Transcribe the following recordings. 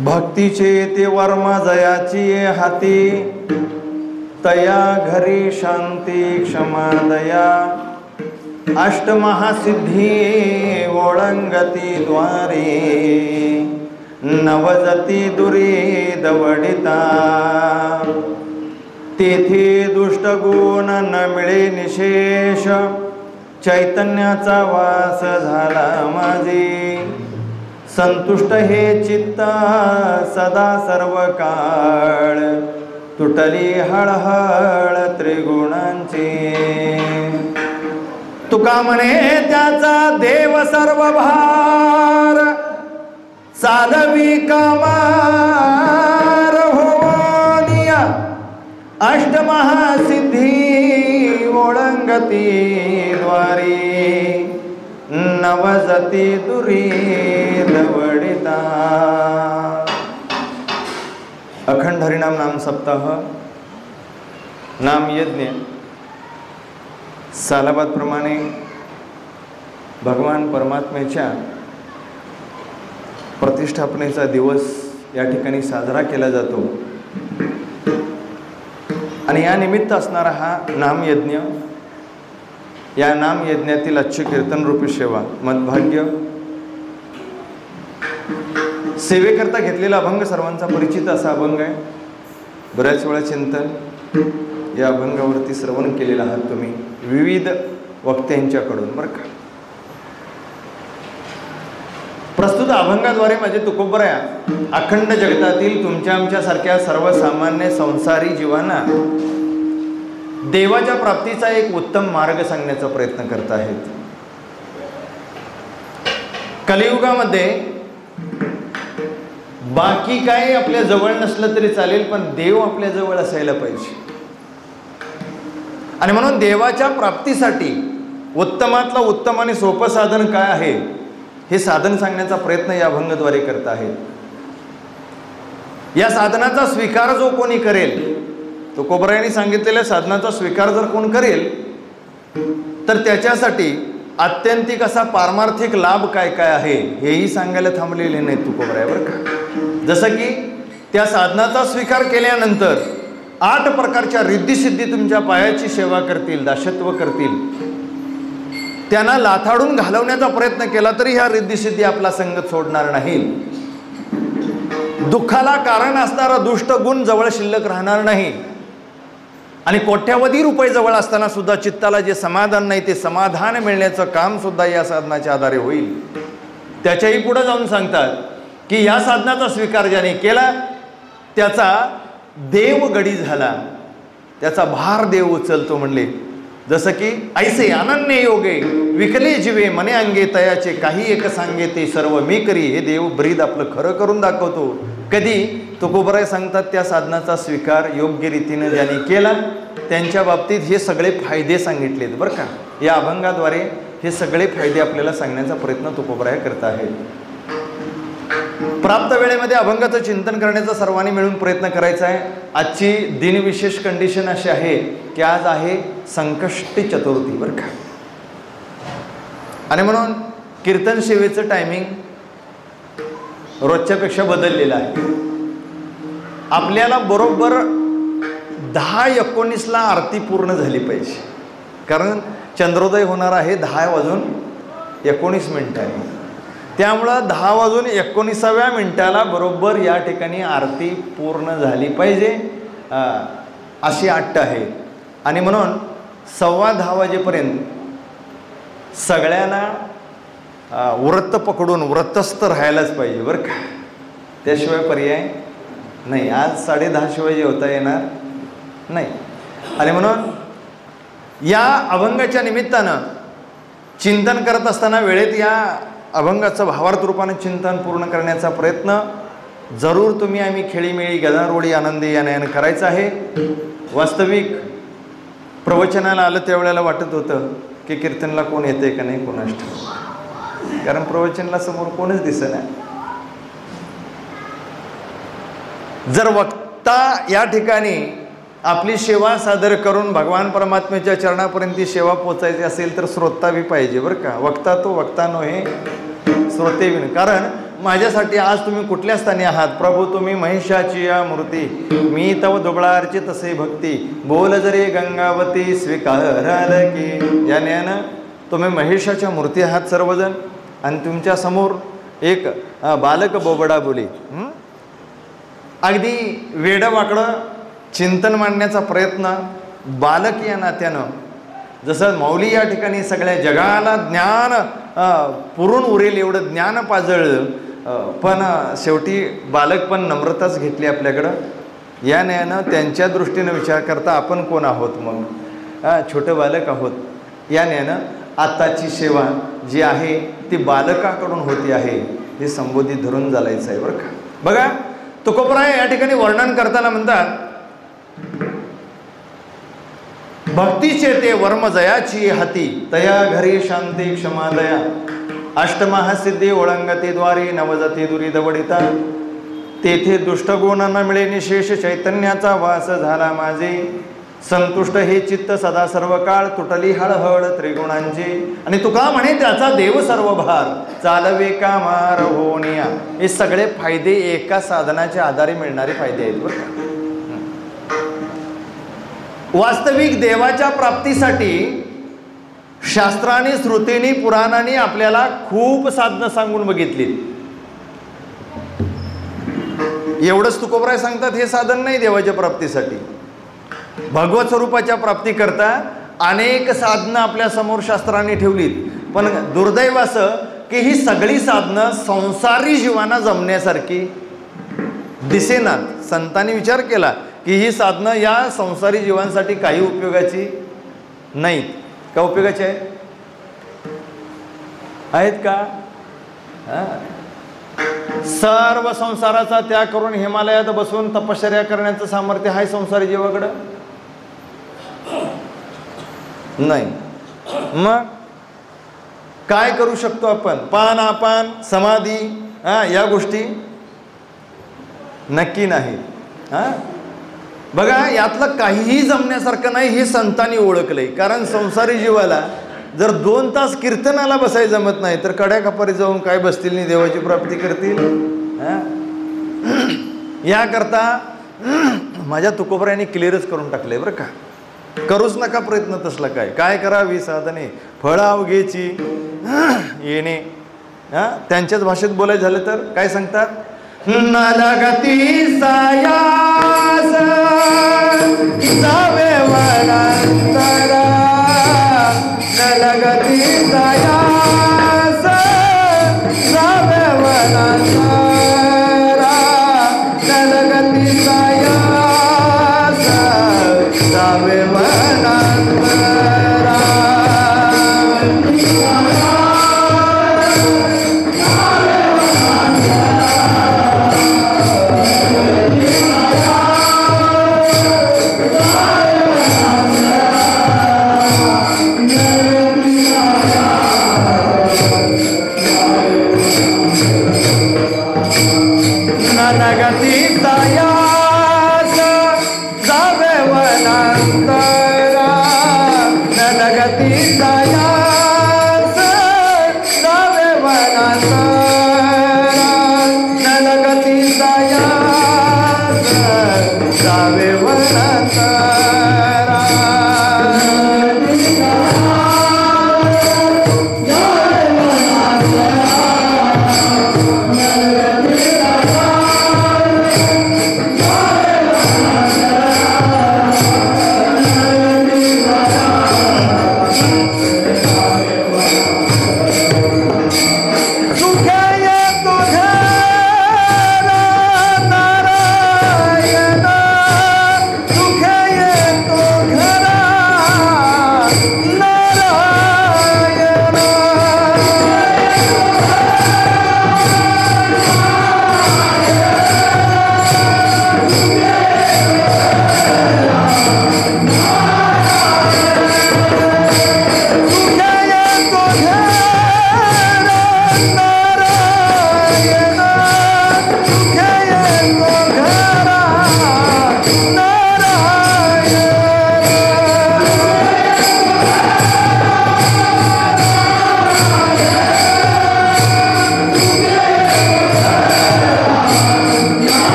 भक्तीचे ते वर्म जयाची हाती, तया घरी शांती क्षमा दया, अष्टमहासिद्धी ओळंगती द्वारे, नवजती दुरी दवडिता, तेथे दुष्टगुण न मिळे निशेष, चैतन्याचा वास झाला माझे, संतुष्ट हे चित्त सदा सर्व काळ, तुटली हळहळ त्रिगुणांची, तुका म्हणे त्याचा देव सर्व भार, चालवी कामार होनिया, अष्टमहासिद्धी ओळंगती द्वारी, नवजती दुरी दवडिता। अखंड हरिनाम नाम सप्ताह नाम यज्ञ सालाबादप्रमाणे भगवान परमात्म्याच्या प्रतिष्ठापनेचा दिवस या ठिकाणी साजरा केला जातो आणि या निमित्त असणारा हा नामयज्ञ, या नामयज्ञातील अच्छे कीर्तन रूपी सेवा मदभाग्य सेवेकरता घेतलेला अभंग सर्वांचा परिचित असा अभंग आहे। बऱ्याच वेळा चिंतन या अभंगावरती श्रवण केलेला आहात तुम्ही विविध वक्त्यांच्याकडून बरं का। प्रस्तुत अभंगाद्वारे माझे तुकोबराया अखंड जगतातील तुमच्या आमच्यासारख्या सर्वसामान्य संसारी जीवांना देवाच्या प्राप्तीचा एक उत्तम मार्ग सांगण्याचा प्रयत्न करत आहेत। कलियुगामध्ये बाकी काही आपल्या जवळ नसलं तरी चालेल, पण देव आपल्या जवळ असायला पाहिजे आणि म्हणून देवाच्या प्राप्तीसाठी उत्तमातलं उत्तम आणि सोपं साधन काय आहे हे साधन सांगण्याचा प्रयत्न या अभंगाद्वारे करत आहेत। या साधनाचा स्वीकार जो कोणी करेल, तो कोबरायांनी सांगितलेल्या साधनाचा स्वीकार जर कोण करेल तर त्याच्यासाठी आत्यंतिक असा पारमार्थिक लाभ काय काय आहे हेही सांगायला थांबलेले नाहीत तुकोबराय बरं का। जसं की त्या साधनाचा स्वीकार केल्यानंतर 8 प्रकारच्या रिद्धिसिद्धी तुमच्या पायाची सेवा करतील, दासत्व करतील। त्यांना लाथाडून घालवण्याचा प्रयत्न केला तरी ह्या रिद्धिसिद्धी आपला संगत सोडणार नाही। दुःखाला कारण असणारा दुष्ट गुण जवळ शिल्लक राहणार नाही आणि कोट्यावधी रुपये जवळ असताना सुद्धा चित्ताला जे समाधान नाही ते समाधान मिळण्याचं काम सुद्धा या साधनाच्या आधारे होईल। त्याच्याही पुढे जाऊन सांगतात की या साधनाचा स्वीकार ज्याने केला त्याचा देव गडी झाला, त्याचा भार देव उचलतो म्हणले। जसं की ऐसे अनन्य योगे विकले जीवे मने अंगे तयाचे, काही एक सांगे ते सर्व मी करी। हे देव ब्रीद आपलं खरं करून दाखवतो। कधी तुकोबराय सांगतात त्या साधनाचा स्वीकार योग्य रीतीने ज्यांनी केला त्यांच्या बाबतीत हे सगळे फायदे सांगितलेत बरं का। या अभंगाद्वारे हे सगळे फायदे आपल्याला सांगण्याचा प्रयत्न तुकोबराय करत आहेत। प्राप्त वेळेमध्ये अभंगाचं चिंतन करण्याचा सर्वांनी मिळून प्रयत्न करायचा आहे। आजची दिनविशेष कंडिशन अशी आहे की आज आहे संकष्टी चतुर्थी बरं का, आणि म्हणून कीर्तन सेवेचं टायमिंग रोजच्यापेक्षा बदललेलं आहे। आपल्याला बरोबर 10:19 आरती पूर्ण झाली पाहिजे, कारण चंद्रोदय होणार आहे 10:19 त्यामुळं 10:19 बरोबर या ठिकाणी आरती पूर्ण झाली पाहिजे अशी अट आहे। आणि म्हणून 10:15 वाजेपर्यंत सगळ्यांना व्रत पकडून व्रतस्थ राहायलाच पाहिजे बरं का, त्याशिवाय पर्याय नाही। आज 10:30 शिवाय जेवता येणार नाही। आणि म्हणून या अभंगाच्या निमित्तानं चिंतन करत असताना वेळेत या अभंगाचं भावार्थ रूपाने चिंतन पूर्ण करण्याचा प्रयत्न जरूर तुम्ही आम्ही खेळीमेळी गदारोळी आनंदी या नयन करायचं आहे। वास्तविक प्रवचनाला आलं त्यावेळेला वाटत होतं की कीर्तनला कोण येते का नाही कोणास ठाऊक, कारण प्रवचनला समोर कोणच दिसत नाही। जर वक्ता या ठिकाणी आपली सेवा सादर करून भगवान परमात्म्याच्या चरणापर्यंत ती सेवा पोचायची असेल तर श्रोता बी पाहिजे बरं का। वक्ता तो वक्ता नव्हे श्रोते बी, कारण माझ्यासाठी आज तुम्ही कुठल्या स्थानी आहात प्रभू, तुम्ही महिषाची या मूर्ती, मी तव दुबळार्ची तसे भक्ती, बोल जरी गंगावती स्वीकाराल की. याने ना तुम्ही महिषाच्या मूर्ती आहात सर्वजण, आणि तुमच्या समोर एक बालक बोबडा बोली. अगदी वेडवाकडं चिंतन मांडण्याचा प्रयत्न बालक या नात्यानं, जसं मौली या ठिकाणी सगळ्या जगाला ज्ञान पुरून उरेल एवढं ज्ञान पाजळलं, पण शेवटी बालक पण नम्रताच घेतली आपल्याकडं. या न्यायानं त्यांच्या दृष्टीनं विचार करता आपण कोण आहोत, मग छोटं बालक आहोत. या न्यायानं आताची सेवा जी आहे ती बालकाकडून होती आहे हे संबोधित धरून चालायचं आहे बरं का. बघा तुकोबराय या ठिकाणी वर्णन करताना म्हणतात, भक्तीचे ते वर्म जयाची हाती, तया घरी शांती क्षमादया, अष्टमहासिद्धी ओळंगती द्वारी, नवजती दुरी दवडिता, तेथे दुष्टगुण न मिळे निशेष चैतन्याचा वास झाला माझे, संतुष्ट हे चित्त सदा सर्व काळ, तुटली हळहळ त्रिगुणांची, आणि तुका म्हणे त्याचा देव सर्व भार, चालवे का मार होनिया. हे सगळे फायदे एका साधनाच्या आधारे मिळणारे फायदे आहेत बरं का. वास्तविक देवाच्या प्राप्तीसाठी शास्त्रांनी, श्रुतींनी, पुराणांनी आपल्याला खूप साधनं सांगून बघितली. एवढंच तुकोबराय सांगतात हे साधन नाही देवाच्या प्राप्तीसाठी. भगवत स्वरूपाच्या प्राप्तीकरता अनेक साधनं आपल्या समोर शास्त्रांनी ठेवलीत, पण दुर्दैव असं की ही सगळी साधनं संसारी जीवांना जमण्यासारखी दिसेनात. संतांनी विचार केला की ही साधनं या संसारी जीवांसाठी काही उपयोगाची नाहीत. का उपयोगाची आहेत का? सर्व संसाराचा त्याग करून हिमालयात बसून तपश्चर्या करण्याचं सामर्थ्य आहे संसारी जीवाकडं? नाही. मग काय करू शकतो आपण? पान आपान समाधी या गोष्टी नक्की नाही. बघा यातलं काहीही जमण्यासारखं नाही हे संतांनी ओळखलंय. कारण संसारी जीवाला जर 2 तास कीर्तनाला बसायला जमत नाही तर कड्या कपारी जाऊन काय बसतील आणि देवाची प्राप्ती करतील? याकरता माझ्या तुकोबरायांनी क्लिअरच करून टाकलंय बरं का. करूच नका प्रयत्न तसला. काय करावी साधने फळावघेची येणे. त्यांच्याच भाषेत बोलायचं झालं तर काय सांगतात? नलगती सायास जावे वनांतरा, नलगती सायास जावे वनांतरा, नलगती सायास जावे वनांतरा.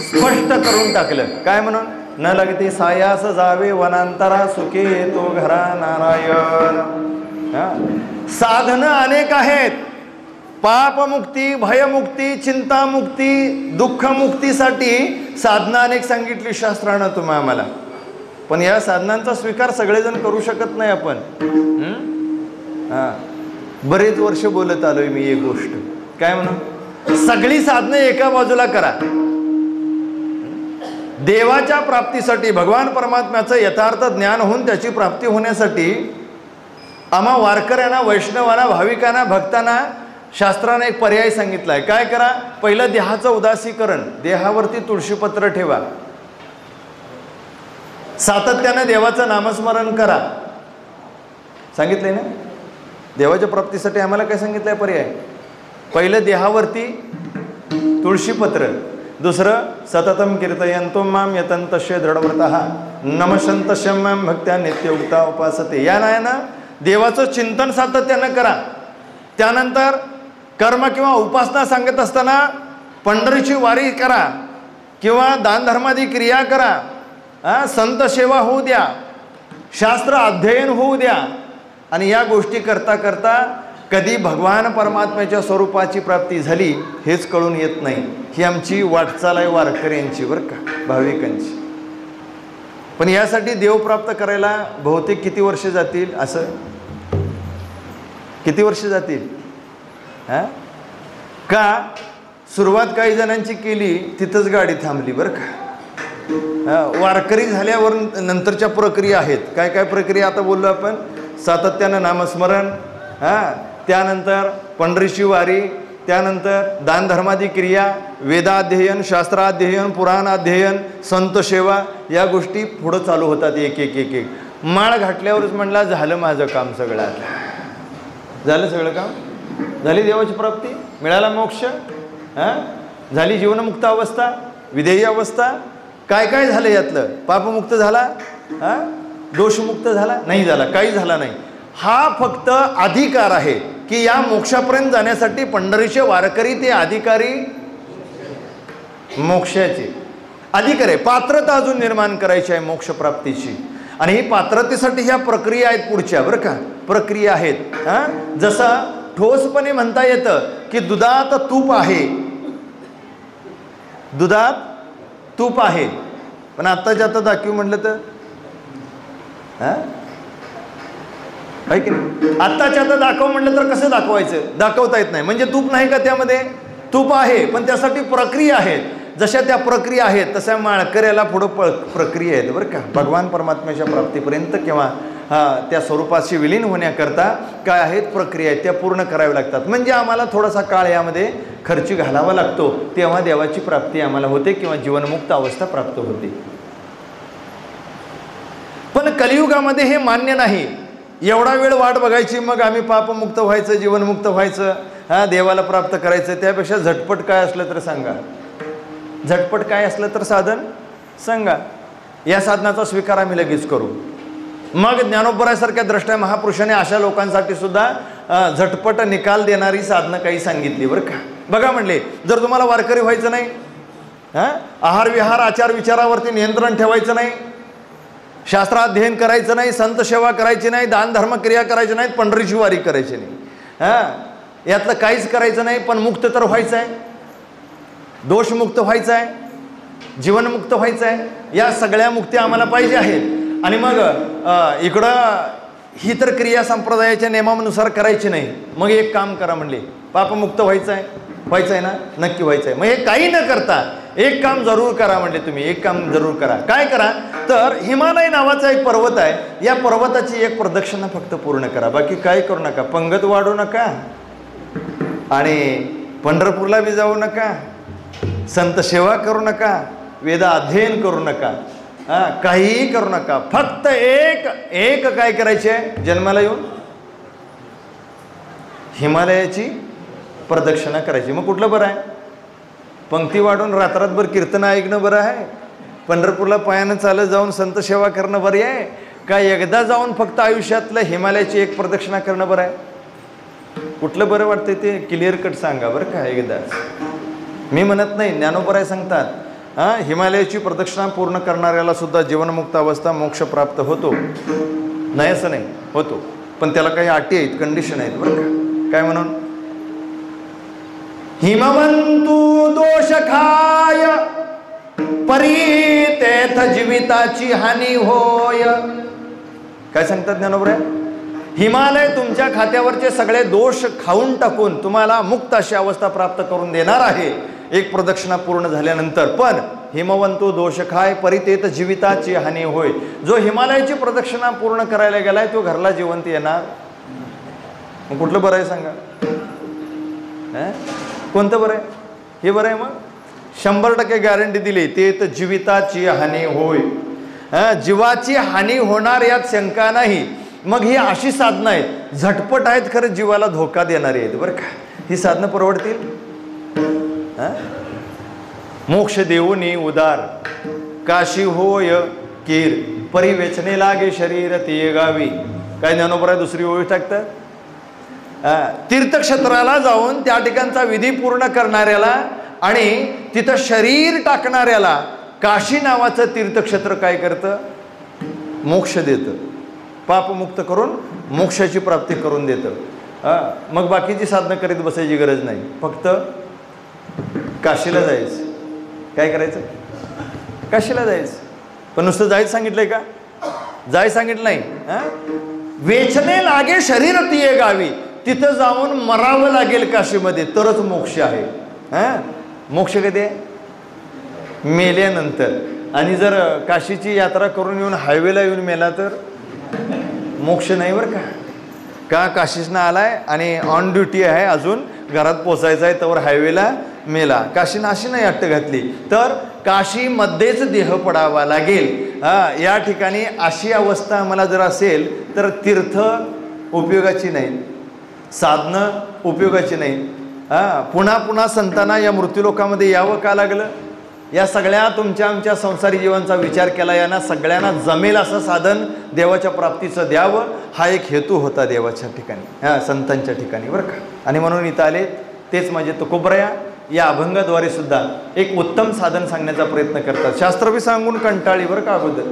स्पष्ट करून टाकलं. काय म्हणून? न लगती सायास जावे वनांतरा, सुखे येतो घरा नारायण. साधनं अनेक आहेत. पापमुक्ती, भयमुक्ती, चिंतामुक्ती, दुःखमुक्तीसाठी साधनं अनेक सांगितली शास्त्रानं तुम्ही आम्हाला. पण या साधनांचा स्वीकार सगळेजण करू शकत नाही आपण. बरेच वर्ष बोलत आलोय मी एक गोष्ट. काय म्हणून? सगळी साधनं एका बाजूला करा. देवाच्या प्राप्तीसाठी, भगवान परमात्म्याचं यथार्थ ज्ञान होऊन त्याची प्राप्ती होण्यासाठी आम्हा वारकऱ्यांना, वैष्णवांना, भाविकांना, भक्तांना शास्त्राने एक पर्याय सांगितला आहे. काय करा? पहिलं देहाचं उदासीकरण. देहावरती तुळशीपत्र ठेवा. सातत्याने देवाचं नामस्मरण करा. सांगितलंय ना? देवाच्या प्राप्तीसाठी आम्हाला काय सांगितलंय पर्याय? पहिलं देहावरती तुळशीपत्र. दुसरं सततम कीर्तयन्तो माम यतन्तश्य दृढव्रतः नमशन्तश्यं माम भक्त्या नित्योक्ता उपासते. या नायानं देवाचं चिंतन सातत्यानं करा. त्यानंतर कर्म किंवा उपासना सांगत असताना पंढरीची वारी करा किंवा दानधर्मादी क्रिया करा. संत सेवा होऊ द्या, शास्त्र अध्ययन होऊ द्या. आणि या गोष्टी करता करता कधी भगवान परमात्म्याच्या स्वरूपाची प्राप्ती झाली हेच कळून येत नाही. ही आमची वाटचाल आहे वारकऱ्यांची, बरं का, भाविकांची. पण यासाठी देव प्राप्त करायला बहुतेक किती वर्ष जातील? असं किती वर्ष जातील? का सुरुवात काही जणांची केली तिथंच गाडी थांबली, बरं का. वारकरी झाल्यावर नंतरच्या प्रक्रिया आहेत. काय काय प्रक्रिया आता बोललो आपण? सातत्यानं नामस्मरण, त्यानंतर पंढरीची वारी, त्यानंतर दानधर्मादी क्रिया, वेदाध्ययन, शास्त्राध्ययन, पुराणाध्ययन, संत सेवा, या गोष्टी पुढं चालू होतात एक एक एक एक. माळ घातल्यावरच म्हणला झालं माझं काम सगळं. आता झालं सगळं काम. झाली देवाची प्राप्ती, मिळाला मोक्ष, झाली जीवनमुक्त अवस्था, विधेयी अवस्था. काय काय झालं यातलं? पापमुक्त झाला, दोषमुक्त झाला? नाही झाला, काही झाला नाही. हा फक्त अधिकार आहे की या मोक्षापर्यंत जाण्यासाठी पंढरीचे वारकरी ते अधिकारी, मोक्षाचे अधिकारी आहे. पात्रता अजून निर्माण करायची आहे मोक्षप्राप्तीची. आणि ही पात्रतेसाठी ह्या प्रक्रिया आहेत पुढच्या, बरं का, प्रक्रिया आहेत. जसं ठोसपणे म्हणता येतं की दुधात तूप आहे, दुधात तूप आहे. पण आत्ताच्या आता दाखवू म्हटलं तर आहे की नाही? आत्ताच्या आता दाखव म्हटलं तर कसं दाखवायचं? दाखवता येत नाही. म्हणजे तूप नाही का त्यामध्ये? तूप आहे, पण त्यासाठी प्रक्रिया आहेत. जशा त्या प्रक्रिया आहेत तशा माळकऱ्याला पुढं प्रक्रिया आहेत, बरं का. भगवान परमात्म्याच्या प्राप्तीपर्यंत किंवा त्या स्वरूपाशी विलीन होण्याकरता काय आहेत प्रक्रिया आहेत, त्या पूर्ण कराव्या लागतात. म्हणजे आम्हाला थोडासा काळ यामध्ये खर्ची घालावा लागतो, तेव्हा देवाची प्राप्ती आम्हाला होते किंवा जीवनमुक्त अवस्था प्राप्त होते. पण कलियुगामध्ये हे मान्य नाही. एवढा वेळ वाट बघायची, मग आम्ही पापमुक्त व्हायचं, जीवनमुक्त व्हायचं, देवाला प्राप्त करायचं. त्यापेक्षा झटपट काय असलं तर सांगा. झटपट काय असलं तर साधन सांगा. या साधनाचा स्वीकार आम्ही लगेच करू. मग ज्ञानोबरासारख्या द्रष्टा महापुरुषाने अशा लोकांसाठी सुद्धा झटपट निकाल देणारी साधनं काही सांगितली, बरं का. बघा म्हणले, जर तुम्हाला वारकरी व्हायचं नाही, आहार विहार आचार विचारावरती नियंत्रण ठेवायचं नाही, शास्त्राध्ययन करायचं नाही, संत सेवा करायची नाही, दान धर्म क्रिया करायची नाहीत, पंढरीची वारी करायची नाही, यातलं काहीच करायचं नाही, पण मुक्त तर व्हायचं आहे, दोषमुक्त व्हायचं आहे, जीवनमुक्त व्हायचं आहे. या सगळ्या मुक्ती आम्हाला पाहिजे आहेत. आणि मग इकडं ही तर क्रिया संप्रदायाच्या नियमानुसार करायची नाही. मग एक काम करा म्हणले, पापमुक्त व्हायचं आहे ना? नक्की व्हायचं आहे. मग हे काही न करता एक काम जरूर करा म्हणले. तुम्ही एक काम जरूर करा. काय करा तर हिमालय नावाचा एक पर्वत आहे, या पर्वताची एक प्रदक्षिणा फक्त पूर्ण करा. बाकी काय करू नका. पंगत वाढू नका आणि पंढरपूरला बी जाऊ नका, संत सेवा करू नका, वेद अध्ययन करू नका, काहीही करू नका. फक्त एक काय करायचे, जन्माला येऊन हिमालयाची प्रदक्षिणा करायची. मग कुठलं बरं आहे? पंक्ती वाढून रात्रभर कीर्तन ऐकणं बरं आहे? पंढरपूरला पायानं चालत जाऊन संत सेवा करणं बरं आहे का एकदा जाऊन फक्त आयुष्यातलं हिमालयाची एक प्रदक्षिणा करणं बरं आहे? कुठलं बरं वाटतंय ते क्लिअर कट सांगा बरं का एकदा. मी म्हणत नाही, ज्ञानोबराय सांगतात हिमालयाची प्रदक्षिणा पूर्ण करणाऱ्याला सुद्धा जीवनमुक्त अवस्था मोक्ष प्राप्त होतो, नाही असं नाही, होतो, पण त्याला काही अटी आहेत, कंडिशन आहेत बरं का. काय म्हणून? हिमवंतू दोष खाय परी तेथ जीविताची हानी होय. काय सांगतात ज्ञानोबा? हिमालय तुमच्या खात्यावरचे सगळे दोष खाऊन टाकून तुम्हाला मुक्त अशी अवस्था प्राप्त करून देणार आहे एक प्रदक्षिणा पूर्ण झाल्यानंतर. पण हिमवंतू दोष खाय परितेत जीविताची हानी होय. जो हिमालयाची प्रदक्षिणा पूर्ण करायला गेलाय तो घरला जिवंत येणार. मग कुठलं बरं आहे सांगा? कोणतं बरं आहे? हे बरं आहे. मग 100% गॅरंटी दिली, ते तर जीविताची हानी होय. जीवाची हानी होणार यात शंका नाही. मग ही अशी साधनं आहेत, झटपट आहेत, खरं जीवाला धोका देणारी आहेत बरं का. ही साधनं परवडतील? मोक्ष देऊनी उदार काशी होय कीर परिवेचने लागे शरीर ते गावी. काय ज्ञानोबा दुसरी ओळख टाकतात? तीर्थक्षेत्राला जाऊन त्या ठिकाणचा विधी पूर्ण करणाऱ्याला आणि तिथं शरीर टाकणाऱ्याला काशी नावाचं तीर्थक्षेत्र काय करतं? मोक्ष देतं, पापमुक्त करून मोक्षाची प्राप्ती करून देतं. मग बाकीची साधनं करीत बसायची गरज नाही, फक्त काशीला जायचं. काय करायचं? काशीला जायचं. पण नुसतं जायचं सांगितलंय का? जाय सांगितलं नाही. वेचने लागे शरीर तिये गावी, तिथं जाऊन मरावं लागेल काशीमध्ये, तरच मोक्ष आहे. मोक्ष कधी आहे? मेल्यानंतर. आणि जर काशीची यात्रा करून येऊन हायवेला येऊन मेला तर मोक्ष नाही बरं का. का काशीसनं आलाय आणि ऑन ड्युटी आहे, अजून घरात पोचायचं आहे, तर हायवेला मेला. काशीनं अशी नाही अट्ट घातली तर काशीमध्येच देह पडावा लागेल. या ठिकाणी अशी अवस्था आम्हाला जर असेल तर तीर्थ उपयोगाची नाही, साधनं उपयोगाची नाही. पुन्हा पुन्हा संतांना या मृत्यूलोकामध्ये यावं का लागलं? या सगळ्या तुमच्या आमच्या संसारी जीवनाचा विचार केला, यांना सगळ्यांना जमेल असं साधन देवाच्या प्राप्तीचं द्यावं, हा एक हेतू होता देवाच्या ठिकाणी, संतांच्या ठिकाणी बरं का. आणि म्हणून इथं आले. तेच म्हणजे तुकोबराया या अभंगाद्वारे सुद्धा एक उत्तम साधन सांगण्याचा प्रयत्न करतात. शास्त्र बी सांगून कंटाळी बरं का. अगोदर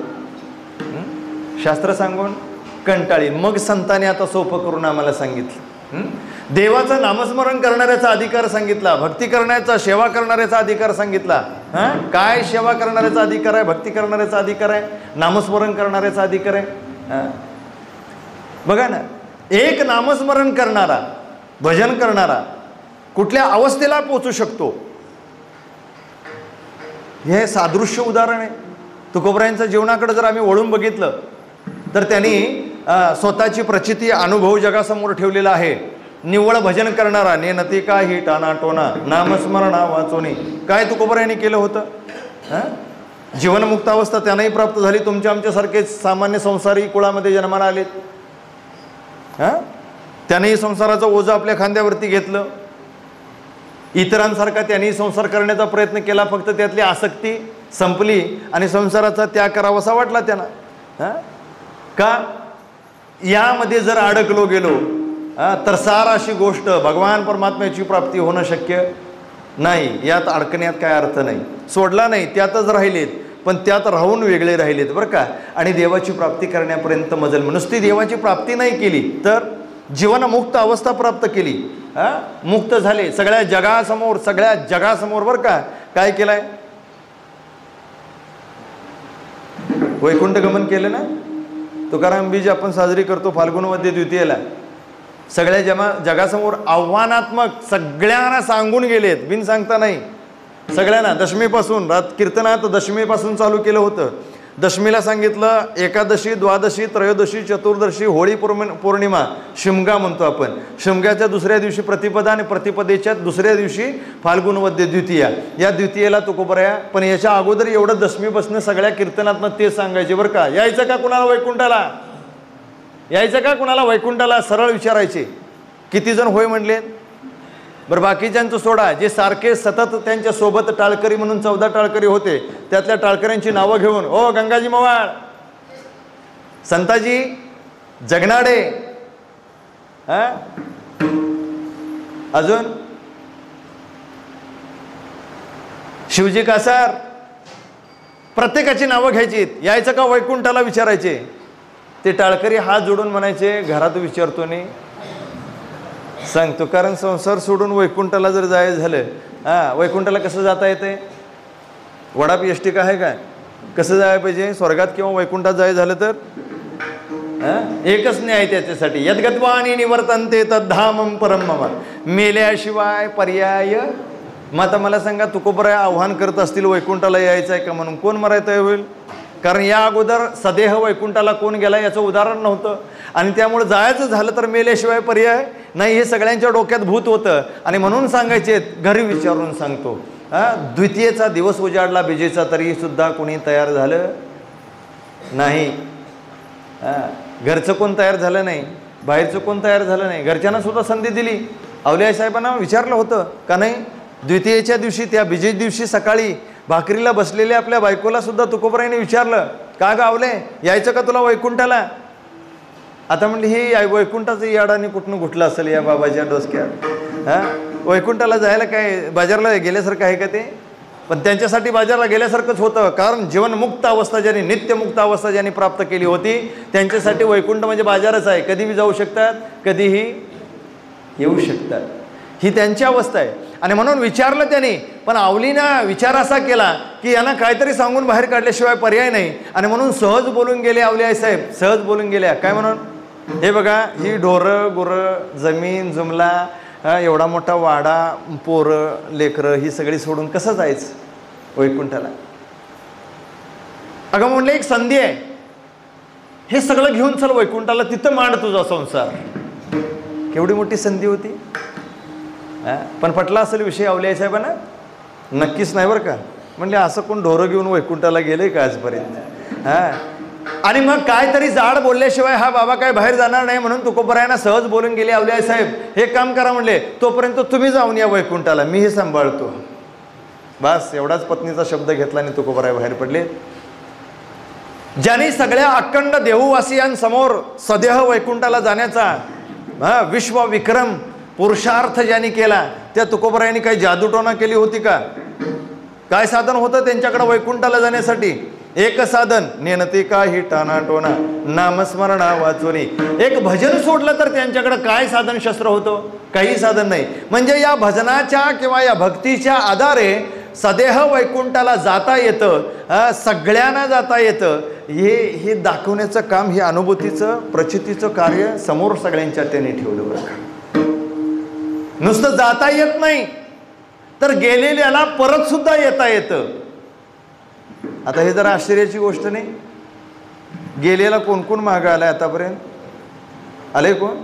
शास्त्र सांगून कंटाळी, मग संतांनी आता सोपं करून आम्हाला सांगितलं. देवाचं नामस्मरण करणाऱ्याचा अधिकार सांगितला, भक्ती करण्याचा, सेवा करणाऱ्याचा अधिकार सांगितला. काय सेवा करणाऱ्याचा अधिकार आहे? भक्ती करणाऱ्याचा अधिकार आहे, नामस्मरण करणाऱ्याचा अधिकार आहे. बघा ना, एक नामस्मरण करणारा, भजन करणारा कुठल्या अवस्थेला पोचू शकतो, हे सादृश्य उदाहरण आहे. तुकोबरायांच्या जीवनाकडे जर आम्ही वळून बघितलं तर त्यांनी स्वतःची प्रचिती, अनुभव जगासमोर ठेवलेला आहे. निव्वळ भजन करणारा, नेनती काही टाना टोना नामस्मरणा वाचोनी, काय तुकोबरायांनी केलं होतं? जीवनमुक्त अवस्था त्यांनाही प्राप्त झाली, तुमच्या आमच्यासारखे सामान्य संसारी कुळामध्ये जन्माला आलेत. त्यानेही संसाराचं ओझं आपल्या खांद्यावरती घेतलं. इतरांसारखा त्यांनी संसार करण्याचा प्रयत्न केला, फक्त त्यातली आसक्ती संपली आणि संसाराचा त्याग करावासा वाटला त्यांना. का? यामध्ये जर अडकलो गेलो तर सार अशी गोष्ट भगवान परमात्म्याची प्राप्ती होणं शक्य नाही. यात अडकण्यात काय अर्थ नाही. सोडला नाही, त्यातच राहिलेत, पण त्यात राहून वेगळे राहिलेत बरं का. आणि देवाची प्राप्ती करण्यापर्यंत मजल. नुसती देवाची प्राप्ती नाही केली तर जीवनमुक्त अवस्था प्राप्त केली, मुक्त झाले सगळ्या जगासमोर बरं का. काय केलंय? वैकुंठ गमन केलं ना. तुकाराम बीज आपण साजरी करतो फाल्गुन वद्य द्वितीयेला. सगळ्या जगासमोर आव्हानात्मक सगळ्यांना सांगून गेलेत, बिन सांगता नाही. सगळ्यांना दशमीपासून, कीर्तनात दशमीपासून चालू केलं होतं. दशमीला सांगितलं एकादशी, द्वादशी, त्रयोदशी, चतुर्दशी, होळी पौर्णिमा, शिमगा म्हणतो आपण. शिमग्याच्या दुसऱ्या दिवशी प्रतिपदा आणि प्रतिपदेच्या दुसऱ्या दिवशी फाल्गुन वद्य द्वितीया. या द्वितीयेला तुकोबराया. पण याच्या अगोदर एवढं दशमीपासून सगळ्या कीर्तनातनं ते सांगायचे बरं का. यायचं का कुणाला वैकुंठाला? यायचं का कुणाला वैकुंठाला? सरळ विचारायचे. किती जण होय म्हणले? बरं बाकीच्यांचं सोडा, जे सारखे सतत त्यांच्या सोबत टाळकरी म्हणून 14 टाळकरी होते, त्यातल्या टाळकऱ्यांची नावं घेऊन, ओ गंगाजी मवाळ, संताजी जगनाडे, अजून शिवजी कासार, प्रत्येकाची नावं घ्यायची, यायचं का वैकुंठाला विचारायचे. ते टाळकरी हात जोडून म्हणायचे, घरात विचारतो नाही सांगतो, कारण संसार सोडून वैकुंठाला जर जायचं झालं, वैकुंठाला कसं जाता येते, वडा एसटी का आहे काय, कसं जायला पाहिजे स्वर्गात किंवा वैकुंठात जायचं झालं तर एकच न्याय त्याच्यासाठी, यद्गत्वा आणि निवर्तन्ते तद्धामं परम मम, मेल्याशिवाय पर्याय. मग आता मला सांगा, तुकोबराय आव्हान करत असतील वैकुंठाला यायचं आहे का म्हणून, कोण मरायचं होईल, कारण या अगोदर सदेह वैकुंठाला कोण गेला याचं उदाहरण नव्हतं, आणि त्यामुळे जायचं झालं तर मेल्याशिवाय पर्याय नाही, हे सगळ्यांच्या डोक्यात भूत होतं. आणि म्हणून सांगायचे, घरी विचारून सांगतो, द्वितीयेचा दिवस उजाडला बिजेचा तरी सुद्धा कोणी तयार झालं नाही. घरचं कोण तयार झालं नाही, बाहेरचं कोण तयार झालं नाही. घरच्यांना सुद्धा संधी दिली, अवलिया साहेबांना विचारलं होतं का नाही, द्वितीयेच्या दिवशी त्या बिजेच्या दिवशी सकाळी भाकरीला बसलेल्या आपल्या बायकोला सुद्धा तुकोबरायने विचारलं, का गावले यायचं का तुला वैकुंठाला. आता म्हणली ही वैकुंठाचं याडाने कुठनं घुटलं असेल या बाबाच्या डोसक्यात. वैकुंठाला जायला काय बाजारला गेल्यासारखं आहे का ते, पण त्यांच्यासाठी बाजारला गेल्यासारखंच होतं, कारण जीवनमुक्त अवस्था ज्यांनी, नित्यमुक्त अवस्था ज्यांनी प्राप्त केली होती त्यांच्यासाठी वैकुंठ म्हणजे बाजारच आहे, कधीही जाऊ शकतात, कधीही येऊ शकतात, ही त्यांची अवस्था आहे. आणि म्हणून विचारलं त्यांनी, पण आवलीनं विचार असा केला की यांना काहीतरी सांगून बाहेर काढल्याशिवाय पर्याय नाही, आणि म्हणून सहज बोलून गेले अवलिया साहेब, सहज बोलून गेल्या. काय म्हणून, हे बघा ही ढोरं गुरं जमीन जुमला, एवढा मोठा वाडा, पोरं लेकरं ही सगळी सोडून कसं जायचं वैकुंठाला. अगं म्हणलं एक संधी आहे, हे सगळं घेऊन चल वैकुंठाला, तिथं मांड तुझा संसार. केवढी मोठी संधी होती. पण पटला असेल विषय अवलिया साहेबांना, नक्कीच नाही बरं का. म्हणले असं कोण ढोरं घेऊन वैकुंठाला गेले का आजपर्यंत. आणि मग काहीतरी जाड बोलल्याशिवाय हा बाबा काय बाहेर जाणार नाही, म्हणून तुकोबरायांना सहज बोलून गेले अवलिया साहेब, हे काम करा म्हणले, तोपर्यंत तुम्ही जाऊन या वैकुंठाला, मी हे सांभाळतो. बस एवढाच पत्नीचा शब्द घेतला आणि तुकोबराय बाहेर पडले. ज्यांनी सगळ्या अखंड देहवासियांसमोर सदेह वैकुंठाला जाण्याचा विश्वविक्रम पुरुषार्थ ज्यांनी केला, त्या तुकोबरायांनी काही जादूटोना केली होती का. काय साधन होतं त्यांच्याकडे वैकुंठाला जाण्यासाठी, एक साधन, नेनते काही टानाटोना नामस्मरणा वाचोनी. एक भजन सोडलं तर त्यांच्याकडे काय साधन शस्त्र होतं, काही साधन नाही. म्हणजे या भजनाच्या किंवा या भक्तीच्या आधारे सदेह वैकुंठाला जाता येतं, सगळ्यांना जाता येतं, हे दाखवण्याचं काम, हे अनुभूतीचं प्रचितीचं कार्य समोर सगळ्यांच्या त्यांनी ठेवलं बरं का. नुसतं जाता येत नाही तर गेलेल्याला परत सुद्धा येता येतं. आता हे जरा आश्चर्याची गोष्ट नाही, गेलेला कोण कोण मागं आलाय आतापर्यंत, आले कोण.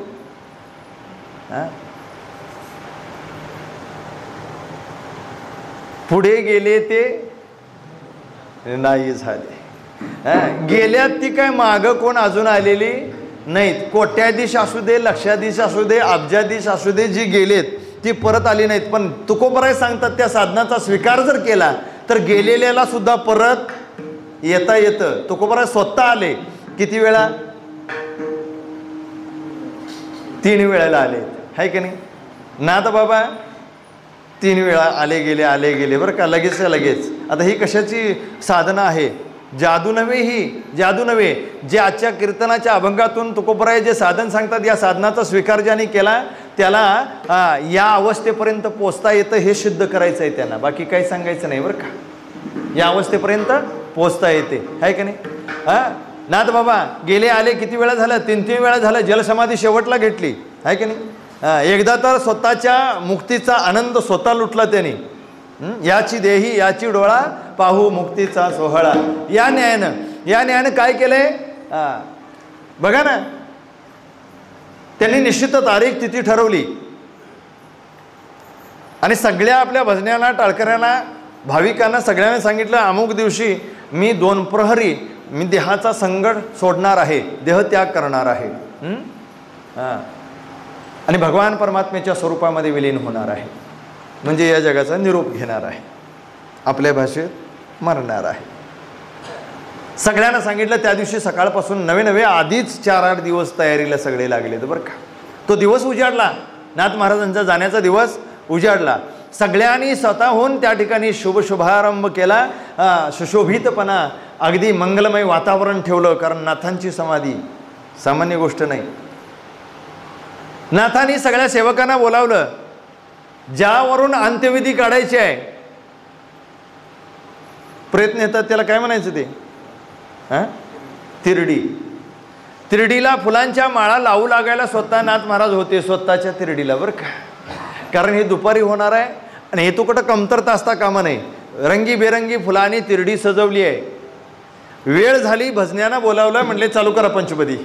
पुढे गेले ते नाही झाले, गेल्यात ती काय मागं कोण अजून आलेली नाहीत. कोट्याधीश असू दे, लक्षाधीश असू दे, अब्जाधीश असू दे, जी गेलेत ती परत आली नाहीत. पण तुकोबराय सांगतात त्या साधनाचा स्वीकार जर केला तर गेलेल्याला सुद्धा परत येता येतं. तुकोबराय स्वतः आले, किती वेळा, 3 वेळेला आले, आहे की नाही. ना तर बाबा 3 वेळा आले गेले बरं का, लगेच लगेच. आता ही कशाची साधना आहे, जादू नव्हे, ही जादू नव्हे. जे आजच्या कीर्तनाच्या अभंगातून तुकोबराय जे साधन सांगतात, या साधनाचा स्वीकार ज्याने केला त्याला या अवस्थेपर्यंत पोचता येतं, हे सिद्ध करायचं आहे त्यांना, बाकी काही सांगायचं नाही बरं का. या अवस्थेपर्यंत पोचता येते, आहे की नाही. नाथ बाबा गेले आले किती वेळा झालं, 3 वेळा झालं, जलसमाधी शेवटला घेतली, आहे की नाही. एकदा तर स्वतःच्या मुक्तीचा आनंद स्वतः लुटला त्यांनी. याची देही याची डोळा पाहू मुक्तीचा सोहळा. या न्यायानं काय केलंय बघा ना, त्यांनी निश्चित तारीख तिथी ठरवली आणि सगळ्या आपल्या भजन्यांना, टाळकऱ्यांना, भाविकांना सगळ्यांना सांगितलं, अमुक दिवशी मी 2 प्रहरी मी देहाचा संकट सोडणार आहे, देहत्याग करणार आहे, आणि भगवान परमात्म्याच्या स्वरूपामध्ये विलीन होणार आहे, म्हणजे या जगाचा निरोप घेणार आहे, आपल्या भाषेत मरणार आहे. सगळ्यांना सांगितलं. त्या दिवशी सकाळपासून नवे आधीच 4-8 दिवस तयारीला सगळे लागले बरं का. तो दिवस उजाडला, नाथ महाराजांचा जाण्याचा दिवस उजाडला. सगळ्यांनी स्वतःहून त्या ठिकाणी शुभारंभ केला. सुशोभितपणा, अगदी मंगलमय वातावरण ठेवलं. कारण नाथांची समाधी सामान्य गोष्ट नाही. नाथांनी सगळ्या सेवकांना बोलावलं. ज्यावरून अंत्यविधी काढायची आहे, प्रयत्न येतात त्याला काय म्हणायचं ते, तिरडी. तिरडीला फुलांच्या माळा लावू लागायला स्वतः नाथ महाराज होते, स्वतःच्या तिरडीला, बरं का. कारण हे दुपारी होणार आहे आणि हे कुठं कमतरता असता कामा नाही. रंगीबेरंगी फुलांनी तिरडी सजवली आहे. वेळ झाली, भजन्यांना बोलावलं, म्हणले चालू करा पंचपदी.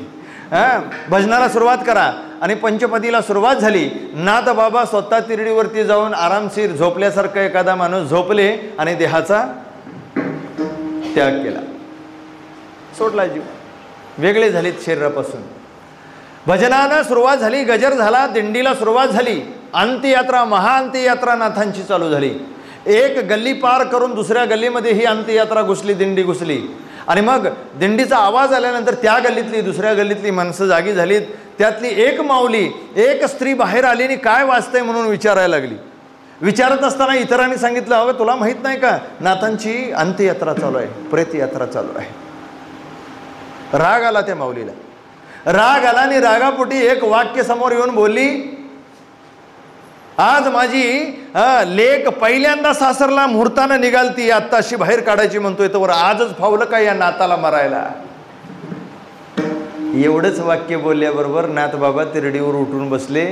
भजनाला सुरुवात करा. आणि पंचपदीला सुरुवात झाली. नाथ बाबा स्वतः तिरडीवरती जाऊन आरामशीर झोपल्यासारखं एखादा माणूस झोपले आणि देहाचा त्याग केला, सोडला जीव, वेगळे झालेत शरीरापासून. भजनानं सुरुवात झाली, गजर झाला, दिंडीला सुरुवात झाली. अंत्ययात्रा, महाअंत्ययात्रा नाथांची चालू झाली. एक गल्ली पार करून दुसऱ्या गल्लीमध्ये ही अंत्ययात्रा घुसली, दिंडी घुसली. आणि मग दिंडीचा आवाज आल्यानंतर त्या गल्लीतली दुसऱ्या गल्लीतली माणसं जागी झालीत. त्यातली एक माऊली, एक स्त्री बाहेर आली आणि काय वाचतंय म्हणून विचारायला लागली. विचारत असताना इतरांनी सांगितलं, अगं तुला माहीत नाही का, नाथांची अंत्ययात्रा चालू आहे, प्रेतयात्रा चालू आहे. राग आला त्या माऊलीला. राग आला आणि रागापोटी एक वाक्य समोर येऊन बोलली, आज माझी लेक पहिल्यांदा सासरला मुहूर्तानं निघालती, आत्ताशी बाहेर काढायची म्हणतोय, तर आजच फावलं का या नाताला मारायला. एवढंच वाक्य बोलल्याबरोबर नाथ बाबा तिरडीवर उठून बसले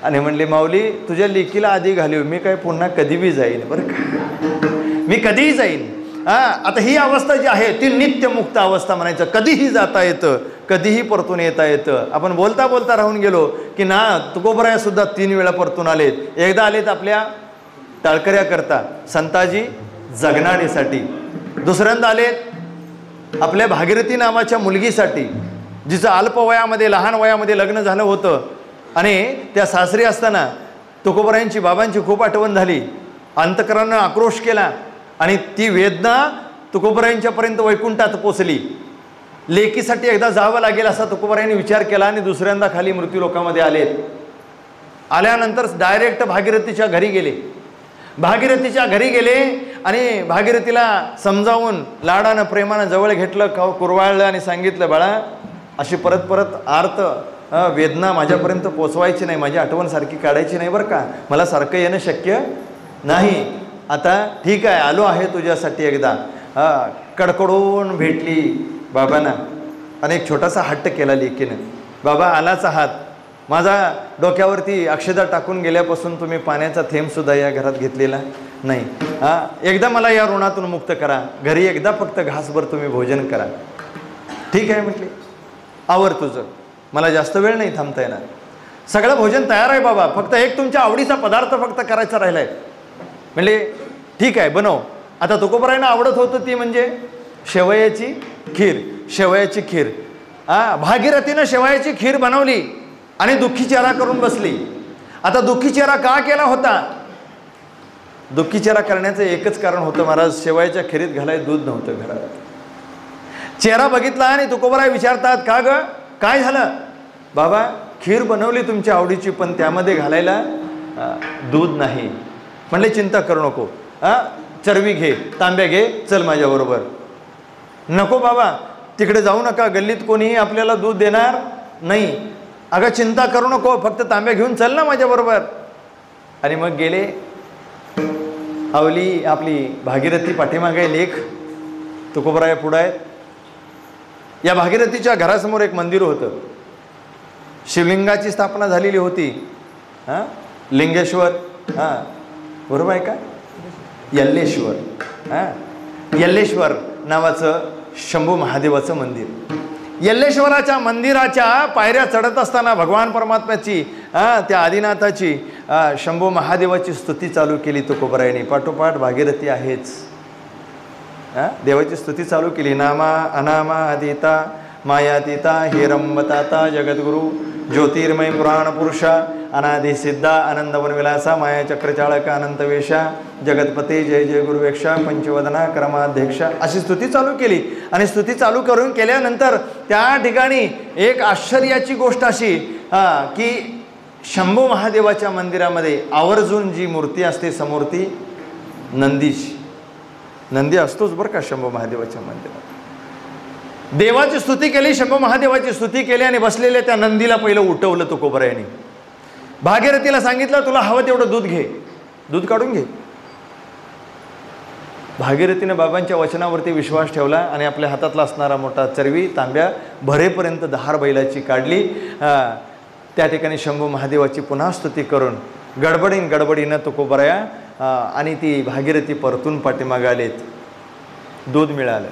आणि म्हणले, माऊली तुझ्या लेकीला आधी घालीव, मी काय पुन्हा कधी बी जाईन, बरं का, मी कधीही जाईन. आता ही अवस्था जी आहे ती नित्यमुक्त अवस्था म्हणायचं. कधीही जाता येतं, कधीही परतून येता येतं. आपण बोलता बोलता राहून गेलो की ना, तुकोबराया सुद्धा 3 वेळा परतून आलेत. एकदा आलेत आपल्या टाळकऱ्याकरता, संताजी जगनाडीसाठी. दुसऱ्यांदा आलेत आपल्या भागीरथी नावाच्या मुलगीसाठी, जिचं अल्प वयामध्ये, लहान वयामध्ये लग्न झालं होतं. आणि त्या सासरी असताना तुकोबरायांची, बाबांची खूप आठवण झाली. अंतकरणानं आक्रोश केला आणि ती वेदना तुकोबरायांच्यापर्यंत वैकुंठात पोचली. लेकीसाठी एकदा जावं लागेल असा तुकोबरायांनी विचार केला आणि दुसऱ्यांदा खाली मृत्यू लोकामध्ये आलेत. आल्यानंतर डायरेक्ट भागीरथीच्या घरी गेले. भागीरथीच्या घरी गेले आणि भागीरथीला समजावून लाडानं प्रेमानं जवळ घेतलं, कुरवाळलं आणि सांगितलं, बाळा अशी परत परत आर्त वेदना माझ्यापर्यंत पोचवायची नाही, माझी आठवण सारखी काढायची नाही, बरं का, मला सारखं येणं शक्य नाही. आता ठीक आहे, आलो आहे तुझ्यासाठी एकदा. कडकडून भेटली बाबांना आणि एक छोटासा हट्ट केला लेकीनं. बाबा आलाच आहात, माझा डोक्यावरती अक्षदा टाकून गेल्यापासून तुम्ही पाण्याचा थेंबसुद्धा या घरात घेतलेला नाही. एकदा मला या ऋणातून मुक्त करा, घरी एकदा फक्त घासभर तुम्ही भोजन करा. ठीक आहे म्हटले, आवर तुझं, मला जास्त वेळ नाही थांबता येणार, सगळं भोजन तयार आहे बाबा, फक्त एक तुमच्या आवडीचा पदार्थ फक्त करायचा राहिला आहे. म्हणजे ठीक आहे बनव. आता तुकोबरायांना आवडत होतं ती म्हणजे शेवयाची खीर. शेवयाची खीर भागीरथीनं शेवयाची खीर बनवली आणि दुःखी चेहरा करून बसली. आता दुःखी चेहरा का केला होता? दुःखी चेहरा करण्याचं एकच कारण होतं, महाराज शेवयाच्या खीरीत घालायला दूध नव्हतं घरात. चेहरा बघितला आणि तुकोबराय विचारतात, का ग काय झालं? बाबा खीर बनवली तुमच्या आवडीची, पण त्यामध्ये घालायला दूध नाही. म्हणले चिंता करू नको, चरवी घे, तांब्या घे, चल माझ्याबरोबर. नको बाबा तिकडे जाऊ नका, गल्लीत कोणीही आपल्याला दूध देणार नाही. अगं चिंता करू नको, फक्त तांब्या घेऊन चल ना माझ्याबरोबर. आणि मग गेले. आवली आपली भागीरथी पाठीमागे, लेख तुकोबराय पुढं आहेत. या भागीरथीच्या घरासमोर एक मंदिर होतं. शिवलिंगाची स्थापना झालेली होती. लिंगेश्वर, बरोबर आहे का? यल्लेश्वर, यल्लेश्वर नावाचं शंभू महादेवाचं मंदिर. यल्लेश्वराच्या मंदिराच्या पायऱ्या चढत असताना भगवान परमात्म्याची, त्या आदिनाथाची, शंभू महादेवाची स्तुती चालू केली तुकोबरायांनी. पाठोपाठ भागीरथी आहेच, देवाची स्तुती चालू केली. नामा अनामा आदिता मायातीता हिरंबताता जगद्गुरु ज्योतिर्मय पुराण पुरुषा अनादि सिद्धा आनंदवन विलासा माया चक्रचाळक अनंतवेशा जगतपते जय जय गुरुवेक्षा पंचवदना क्रमाध्यक्षा, अशी स्तुती चालू केली. आणि स्तुती चालू करून केल्यानंतर त्या ठिकाणी एक आश्चर्याची गोष्ट अशी की शंभू महादेवाच्या मंदिरामध्ये आवर्जून जी मूर्ती असते समोर ती नंदीची. नंदी असतोच बरं का शंभू महादेवाच्या मंदिरात. देवाची स्तुती केली, शंभू महादेवाची स्तुती केली आणि बसलेल्या त्या नंदीला पहिलं उठवलं तुकोबरायांनी. भागीरथीला सांगितलं तुला हवं तेवढं दूध घे, दूध काढून घे. भागीरथीने बाबांच्या वचनावरती विश्वास ठेवला आणि आपल्या हातातला असणारा मोठा चरवी तांब्या भरेपर्यंत धार बैलाची काढली. त्या ठिकाणी शंभू महादेवाची पुन्हा स्तुती करून गडबडीनं तुकोबराया आणि ती भागीरथी परतून पाठीमागे आलेत. दूध मिळालं.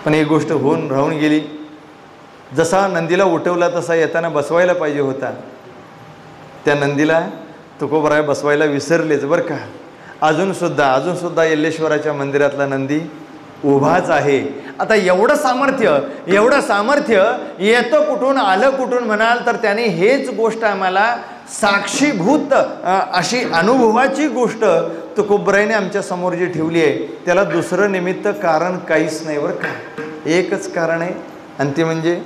पण एक गोष्ट राहून गेली. जसा नंदीला उठवला तसा येताना बसवायला पाहिजे होता. त्या नंदीला तुकोबराया बसवायला विसरलेच बरं का. अजून सुद्धा यल्लेश्वराच्या मंदिरातला नंदी उभाच आहे. आता एवढं सामर्थ्य येतं कुठून, आलं कुठून म्हणाल तर त्याने हेच गोष्ट आम्हाला साक्षीभूत अशी अनुभवाची गोष्ट तुकोबरायाने आमच्या समोर जी ठेवली आहे त्याला दुसरं निमित्त कारण काहीच नाही बरं का. एकच कारण आहे आणि ते म्हणजे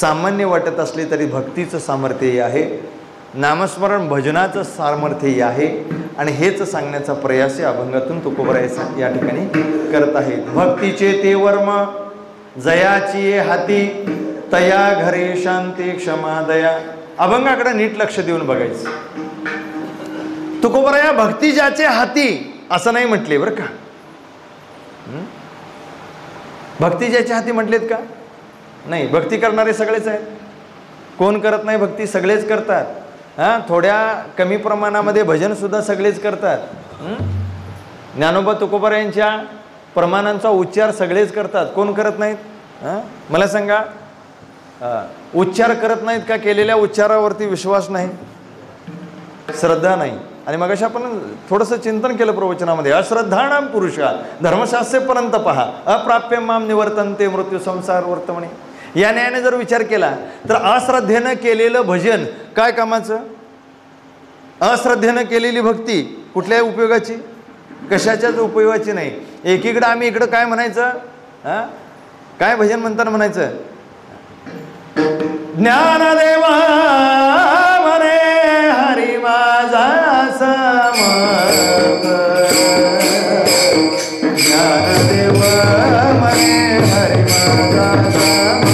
सामान्य वाटत असले तरी भक्तीचं सामर्थ्य आहे, नामस्मरण भजनाचं सामर्थ्य आहे आणि हेच सांगण्याचा प्रयास या अभंगातून तुकोबराया या ठिकाणी करत आहेत. भक्तीचे ते वर्म जयाची हाती तया घरे शांती क्षमा दया. अभंगाकडे नीट लक्ष देऊन बघायचं. तुकोबराया भक्ती ज्याचे हाती असं नाही म्हटले बरं का. भक्ती ज्याच्या हाती म्हटलेत का? नाही. भक्ती करणारे सगळेच आहेत. कोण करत नाही भक्ती? सगळेच करतात. थोड्या कमी प्रमाणामध्ये भजन सुद्धा सगळेच करतात. ज्ञानोबा तुकोबरायांच्या प्रमाणांचा उच्चार सगळेच करतात. कोण करत नाहीत? मला सांगा. उच्चार करत नाहीत का? केलेल्या उच्चारावरती विश्वास नाही, श्रद्धा नाही. आणि मग अशा आपण थोडंसं चिंतन केलं प्रवचनामध्ये. अश्रद्धाणाम पुरुषा धर्मशास्त्रे पर्यंत पहा अप्राप्य माम निवर्तनते मृत्यू संसार वर्तमणे. या न्यायाने जर विचार केला तर अश्रद्धेनं केलेलं भजन काय कामाचं? अश्रद्धेनं केलेली भक्ती कुठल्याही उपयोगाची, कशाच्याच उपयोगाची नाही. एकीकडं आम्ही इकडं काय म्हणायचं? काय भजन म्हणताना म्हणायचं? ज्ञानदेवा म्हणे हरी माझा समर्थ, ज्ञानदेव म्हणे हरी माझा समर्थ.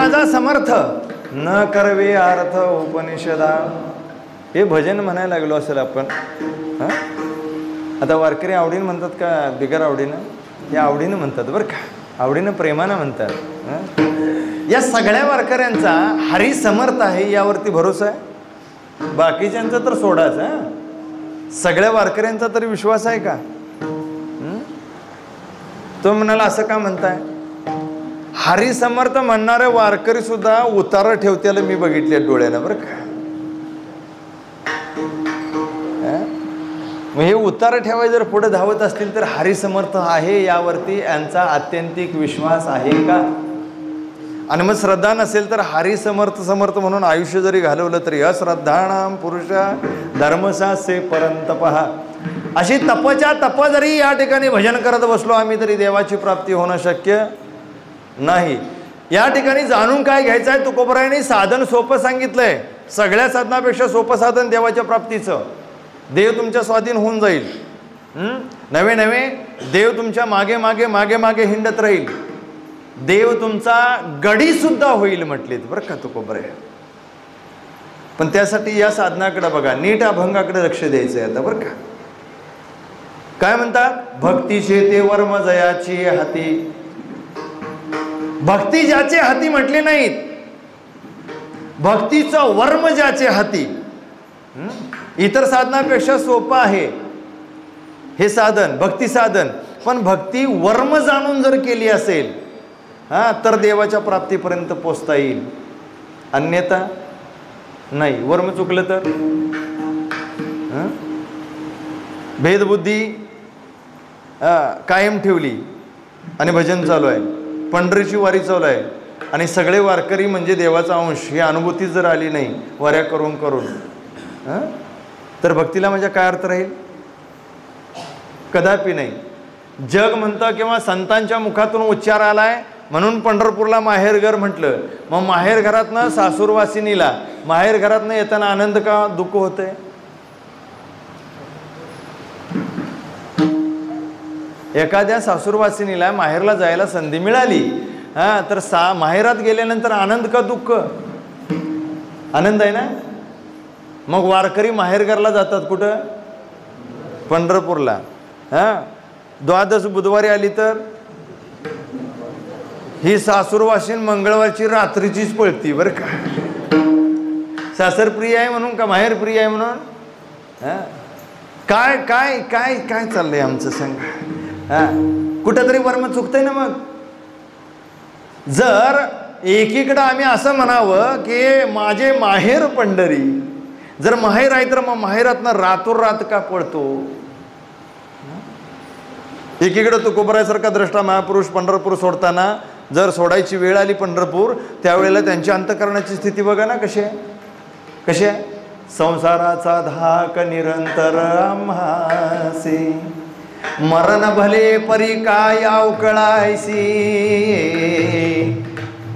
माझा समर्थ न करवे अर्थ उपनिषदा. हे भजन म्हणायला लागलो असेल आपण. आता वारकरी आवडीनं म्हणतात का बिगर आवडीनं? हे आवडीनं म्हणतात बरं का, आवडीनं प्रेमानं म्हणतात. या सगळ्या वारकऱ्यांचा हरी समर्थ आहे यावरती भरोसा आहे. बाकीच्यांचा तर सोडाच. सगळ्या वारकऱ्यांचा तरी विश्वास आहे का? तो म्हणाला असं का म्हणताय? हरी समर्थ म्हणणारे वारकरी सुद्धा उतारा ठेवत्याला मी बघितले डोळ्यानं बरं का. मग हे उतारा ठेवाय जर पुढे धावत असतील तर हरी समर्थ आहे यावरती यांचा आत्यंतिक विश्वास आहे का? आणि मग श्रद्धा नसेल तर हरी समर्थ समर्थ म्हणून आयुष्य जरी घालवलं तरी अश्रद्धाणाम पुरुषा धर्मसासे परंतपः. अशी तपच्या तप जरी या ठिकाणी भजन करत बसलो आम्ही तरी देवाची प्राप्ती होणं शक्य नाही. या ठिकाणी जाणून काय घ्यायचं आहे? तुकोबरायांनी साधन सोपं सांगितलंय. सगळ्या साधनापेक्षा सोपं साधन देवाच्या प्राप्तीचं. देव तुमच्या स्वाधीन होऊन जाईल. नवे नवे देव तुमच्या मागे मागे मागे मागे हिंडत राहील. देव तुमचा गडी सुद्धा होईल म्हटलेत बरं का तुकोबराय. पण त्यासाठी या साधनाकडे बघा, नीट अभंगाकडे लक्ष द्यायचं आहे आता बरं का. काय म्हणतात? भक्तीचे ते वर्म जयाची हाती. भक्ती ज्याचे हाती म्हटले नाहीत, भक्तीचं वर्म ज्याचे हाती. इतर साधनापेक्षा सोपं आहे हे साधन, भक्ती साधन. पण भक्ती वर्म जाणून जर केली असेल तर देवाच्या प्राप्तीपर्यंत पोचता येईल. अन्यथा नाही. वर्म चुकलं तर भेदबुद्धी कायम ठेवली आणि भजन चालू आहे, पंढरीची वारी चालू आहे आणि सगळे वारकरी म्हणजे देवाचा अंश ही अनुभूती जर आली नाही वाऱ्या करून करून तर भक्तीला म्हणजे काय अर्थ राहील? कदापि नाही. जग म्हणतं किंवा संतांच्या मुखातून उच्चार आलाय म्हणून पंढरपूरला माहेरघर म्हटलं. मग माहेर घरातनं सासूरवासिनीला माहेर घरातनं येताना आनंद का दुःख होतंय? एखाद्या सासूरवासिनीला माहेरला जायला संधी मिळाली तर माहेरात गेल्यानंतर आनंद का दुःख? आनंद आहे ना. मग वारकरी माहेरघरला जातात कुठं? पंढरपूरला. द्वादश बुधवारी आली तर ही सासूरवासीन मंगळवारची रात्रीचीच पळती बरं का. सासर प्रिय आहे म्हणून का माहेर प्रिय आहे म्हणून? काय काय काय काय चाललंय आमचं संग? कुठंतरी वर्म चुकतंय ना. मग जर एकीकडं आम्ही असं म्हणावं की माझे माहेर पंढरी, जर माहेर आहे तर मग माहेरातनं रातोरात का पळतो? एकीकडं तुकोबरायासारखा द्रष्टा महापुरुष पंढरपूर सोडताना जर सोडायची वेळ आली पंढरपूर त्यावेळेला त्यांच्या अंतःकरणाची स्थिती बघा ना कशी आहे. कशी आहे? संसाराचा धाक निरंतर आम्हासी, मरण भले परी काय अवकळायसी.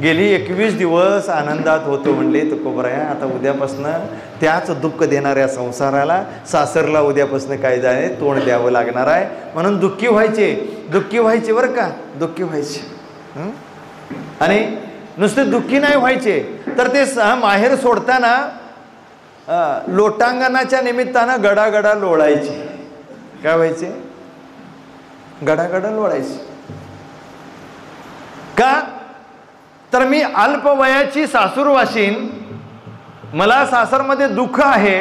गेली 21 दिवस आनंदात होतो म्हणले तुकोबराया. आता उद्यापासून त्याच दुःख देणाऱ्या संसाराला सासरला उद्यापासून काय जाणे तोंड द्यावं लागणार आहे. म्हणून दुःखी व्हायचे, दुःखी व्हायचे बरं का, दुःखी व्हायचे. आणि नुसते दुःखी नाही व्हायचे तर ते माहेर सोडताना लोटांगणाच्या निमित्तानं गडागडा लोळायचे. काय व्हायचे? गडागडा लोळायचे. का तर मी अल्पवयाची सासूरवासीन, मला सासरमध्ये दुःख आहे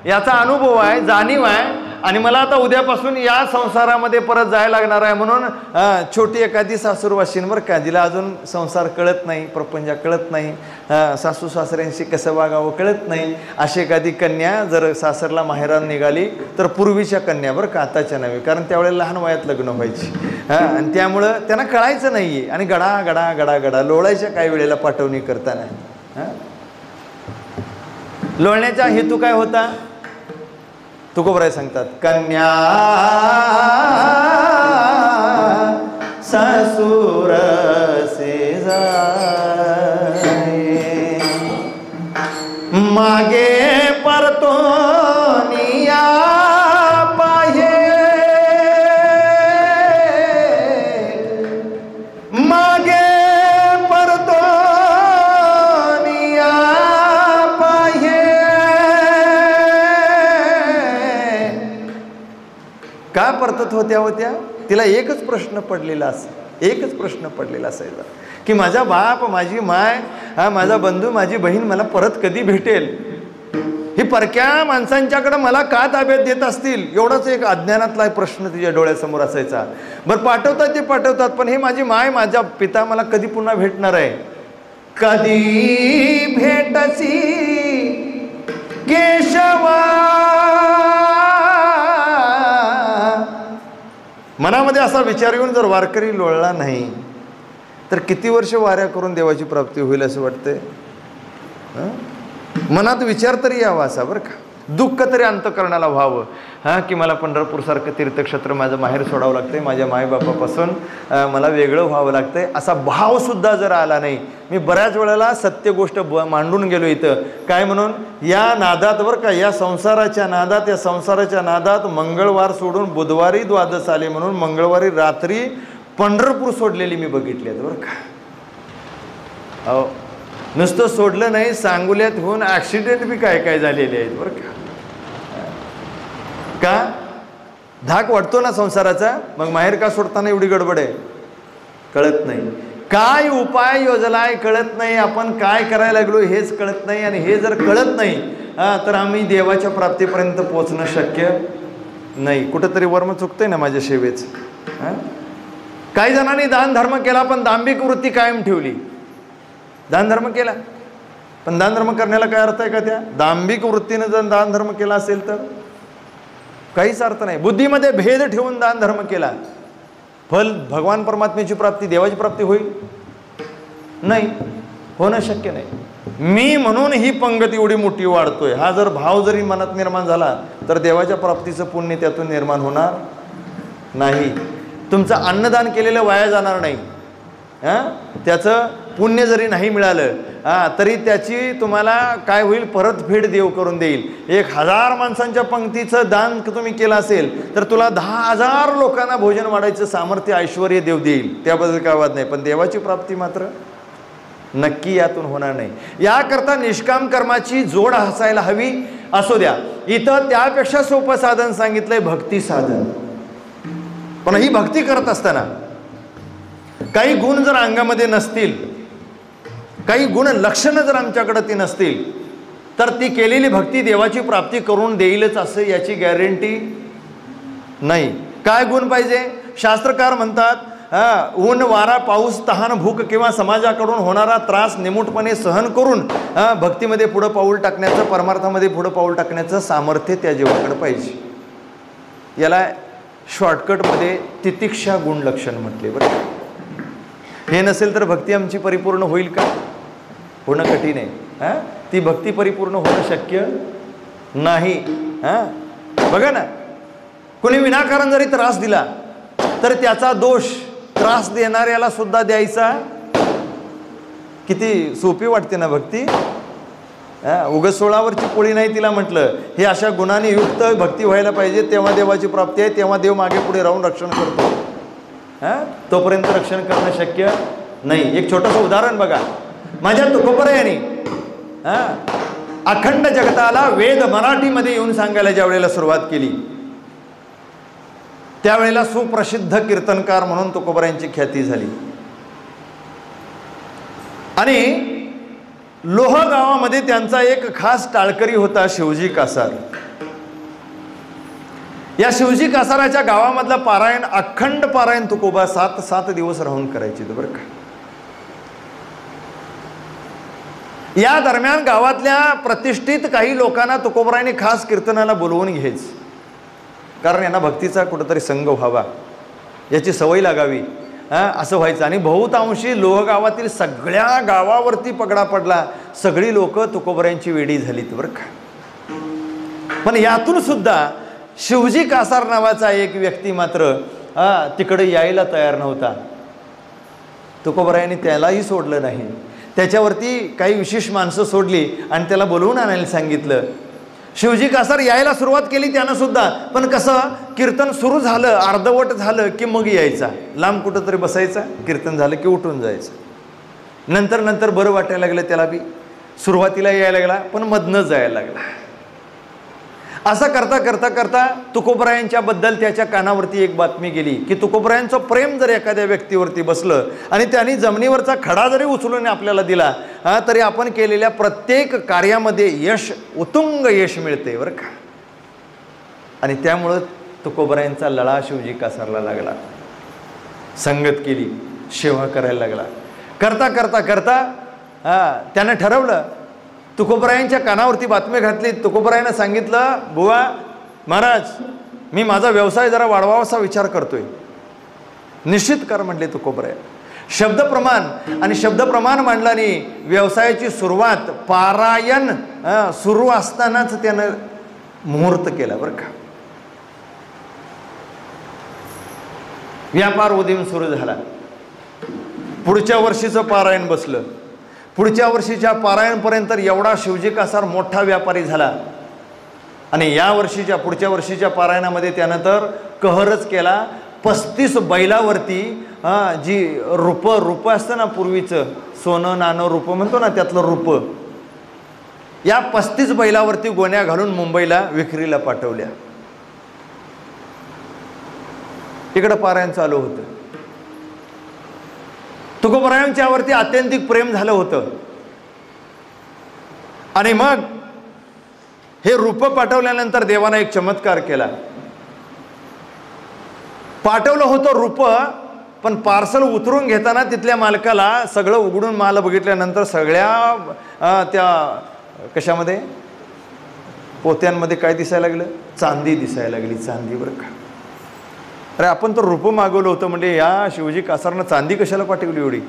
याचा अनुभव आहे, जाणीव आहे आणि मला आता उद्यापासून या संसारामध्ये परत जायला लागणार आहे. म्हणून छोटी एखादी सासूरवासीन बरं का, जिला अजून संसार कळत नाही, प्रपंचा कळत नाही, सासू सासऱ्यांशी कसं वागावं कळत नाही, अशी एखादी कन्या जर सासरला माहेरात निघाली तर पूर्वीच्या कन्या बरं का, आताच्या नव्हे, कारण त्यावेळेला लहान वयात लग्न व्हायची. आणि त्यामुळं त्यांना कळायचं नाही आहे आणि गडा गडा गडा गडा लोळायच्या काही वेळेला पाठवणी करताना. लोळण्याचा हेतू काय होता? तुकोबराय सांगतात, कन्या सासूर से जाए, मागे परतोनिया पाहे, मागे परतोनिया का परतत होत्या तिला एकच प्रश्न पडलेला असायचा की माझा बाप, माझी माय, माझा बंधू, माझी बहीण मला परत कधी भेटेल, ही परक्या माणसांच्याकडे मला का ताब्यात देत असतील, एवढाच एक अज्ञानातला प्रश्न तिच्या डोळ्यासमोर असायचा. बरं पाठवतात ते पाठवतात, पण हे माझी माय, माझा पिता मला कधी पुन्हा भेटणार आहे, कधी भेटसी केशवा. मनामध्ये असा विचार येऊन जर वारकरी लोळला नाही तर किती वर्ष वाऱ्या करून देवाची प्राप्ती होईल असं वाटतंय. मनात विचार तरी यावा असा, बरं का, दुःख तरी अंतःकरणाला व्हावं की मला पंढरपूरसारखं तीर्थक्षेत्र माझं माहेर सोडावं लागतंय, माझ्या मायबापापासून मला वेगळं व्हावं लागतंय, असा भावसुद्धा जर आला नाही. मी बऱ्याच वेळेला सत्य गोष्ट मांडून गेलो इथं, काय म्हणून, या नादात, बरं का, या संसाराच्या नादात मंगळवार सोडून बुधवारी द्वादश आले म्हणून मंगळवारी रात्री पंढरपूर सोडलेली मी बघितली आहेत, बरं का. अहो, नुसतं सोडलं नाही, सांगोल्यात होऊन ॲक्सिडेंट बी काय झालेले आहेत, बरं का. धाक वाटतो ना संसाराचा, मग माहेर का सोडताना एवढी गडबड आहे, कळत नाही. काय उपाय योजलाय कळत नाही, आपण काय करायला लागलो हेच कळत नाही. आणि हे जर कळत नाही तर आम्ही देवाच्या प्राप्तीपर्यंत पोचणं शक्य नाही. कुठंतरी वर्म चुकतंय ना माझ्या सेवेचं. काही जणांनी दान धर्म केला पण दांभिक वृत्ती कायम ठेवली. दान धर्म केला पण दान धर्म करण्याला काय अर्थ आहे का? त्या दांभिक वृत्तीने जर दान धर्म केला असेल तर काहीच अर्थ नाही. बुद्धीमध्ये भेद ठेवून दान धर्म केला, फल भगवान परमात्म्याची प्राप्ती, देवाची प्राप्ती होईल नाही, होणं शक्य नाही. मी म्हणून ही पंगत एवढी मोठी वाढतोय, हा जर भाव जरी मनात निर्माण झाला तर देवाच्या प्राप्तीचं पुण्य त्यातून निर्माण होणार नाही. तुमचं अन्नदान केलेलं वाया जाणार नाही, त्याचं पुण्य जरी नाही मिळालं तरी त्याची तुम्हाला काय होईल, परतफेड देव करून देईल. 1000 माणसांच्या पंक्तीचं दान तुम्ही केलं असेल तर तुला 10,000 लोकांना भोजन वाढायचं सामर्थ्य, ऐश्वर देव देईल, त्याबद्दल काय वाद नाही. पण देवाची प्राप्ती मात्र नक्की यातून होणार नाही. याकरता निष्काम कर्माची जोड हसायला हवी. असू द्या, इथं त्यापेक्षा सोपं साधन सांगितलंय, भक्ती साधन. पण ही भक्ती करत असताना काही गुण जर अंगामध्ये नसतील, काही गुण लक्षणं जर आमच्याकडे ती नसतील तर ती केलेली भक्ती देवाची प्राप्ती करून देईलच असं याची गॅरंटी नाही. काय गुण पाहिजे? शास्त्रकार म्हणतात ऊन, वारा, पाऊस, तहान, भूक किंवा समाजाकडून होणारा त्रास निमूटपणे सहन करून भक्तीमध्ये पुढं पाऊल टाकण्याचं, परमार्थामध्ये पुढं पाऊल टाकण्याचं सामर्थ्य त्या जीवाकडे पाहिजे. याला शॉर्टकटमध्ये तितिक्षा गुण लक्षण म्हटले. बरं, हे नसेल तर भक्ती आमची परिपूर्ण होईल का? होणं कठीण आहे. ती भक्ती परिपूर्ण होणं शक्य नाही. बघा ना, कोणी विनाकारण जरी त्रास दिला तर त्याचा दोष त्रास देणाऱ्याला सुद्धा द्यायचा. किती सोपी वाटते ना भक्ती. उगाच 16वरची पोळी नाही तिला म्हटलं. हे अशा गुणांनी युक्त भक्ती व्हायला पाहिजे, तेव्हा देवाची प्राप्ती आहे, तेव्हा देव मागे पुढे राहून रक्षण करतो. तोपर्यंत रक्षण करणं शक्य नाही. एक छोटंसं उदाहरण बघा. माझ्या तुकोबरायांनी अखंड जगताला वेद मराठीमध्ये येऊन सांगायला ज्या वेळेला सुरुवात केली त्यावेळेला सुप्रसिद्ध कीर्तनकार म्हणून तुकोबरायांची ख्याती झाली. आणि लोह गावामध्ये त्यांचा एक खास टाळकरी होता, शिवजी कासार. या शिवजी कासाराच्या गावामधलं पारायण, अखंड पारायण तुकोबा 7 दिवस राहून करायचे. बरं का. या दरम्यान गावातल्या प्रतिष्ठित काही लोकांना तुकोबरायांनी खास कीर्तनाला बोलवून घ्यायच, कारण यांना भक्तीचा कुठंतरी संग व्हावा, याची सवय लागावी, असं व्हायचं. आणि बहुतांशी लोहगावातील सगळ्या गावावरती पगडा पडला. सगळी लोक तुकोबरायांची वेडी झालीत. बरं का. पण यातून सुद्धा शिवजी कासार नावाचा एक व्यक्ती मात्र तिकडे यायला तयार नव्हता. तुकोबरायांनी त्यालाही सोडलं नाही. त्याच्यावरती काही विशेष माणसं सोडली आणि त्याला बोलवून आणायला सांगितलं. शिवजी कासार यायला सुरुवात केली त्यानं सुद्धा. पण कसं, कीर्तन सुरू झालं, अर्धवट झालं की मग यायचा, लांब कुठं तरी बसायचा, कीर्तन झालं की उठून जायचं. नंतर बरं वाटायला लागलं त्याला बी. सुरुवातीला यायला लागला पण मधनंच जायला लागला. असं करता करता करता तुकोबरायांच्या बद्दल त्याच्या कानावरती एक बातमी गेली की तुकोबरायांचं प्रेम जर एखाद्या व्यक्तीवरती बसलं आणि त्यांनी जमिनीवरचा खडा जरी उचलून आपल्याला दिला तरी आपण केलेल्या प्रत्येक कार्यामध्ये यश, उत्तुंग यश मिळते बरं का. आणि त्यामुळं तुकोबरायांचा लळा शिवजी कासारला लागला. संगत केली, सेवा करायला लागला. करता करता करता त्यानं ठरवलं, तुकोबरायांच्या कानावरती बातमी घातली. तुकोबरायांना सांगितलं, बुवा महाराज, मी माझा व्यवसाय जरा वाढवावासा विचार करतोय. निश्चित कर म्हटले तुकोबराय. शब्दप्रमाण आणि शब्दप्रमाण मांडल्याने व्यवसायाची सुरुवात पारायण सुरू असतानाच त्यानं मुहूर्त केला बरं का. व्यापार उदीम सुरू झाला. पुढच्या वर्षीचं पारायण बसलं. पुढच्या वर्षीच्या पारायणपर्यंत एवढा शिवजी कासार मोठा व्यापारी झाला. आणि या वर्षीच्या पुढच्या वर्षीच्या पारायणामध्ये त्यानं तर कहरच केला. 35 बैलावरती जी रूप असतं ना, पूर्वीचं सोनं नाणं रूप म्हणतो ना, त्यातलं रूप, या 35 बैलावरती गोण्या घालून मुंबईला विक्रीला पाठवल्या. इकडं पारायण चालू होतं. तुकोबरायांच्यावरती अत्यंतिक प्रेम झालं होतं. आणि मग हे रूप पाठवल्यानंतर देवानं एक चमत्कार केला. पाठवलं होतं रूप, पण पार्सल उतरून घेताना तिथल्या मालकाला सगळं उघडून माल बघितल्यानंतर सगळ्या त्या कशामध्ये पोत्यांमध्ये काय दिसायला लागलं? चांदी दिसायला लागली. चांदी बरं का. अरे आपण तर रूप मागवलं होतं, म्हणजे या शिवजी कासारनं चांदी कशाला पाठवली एवढी?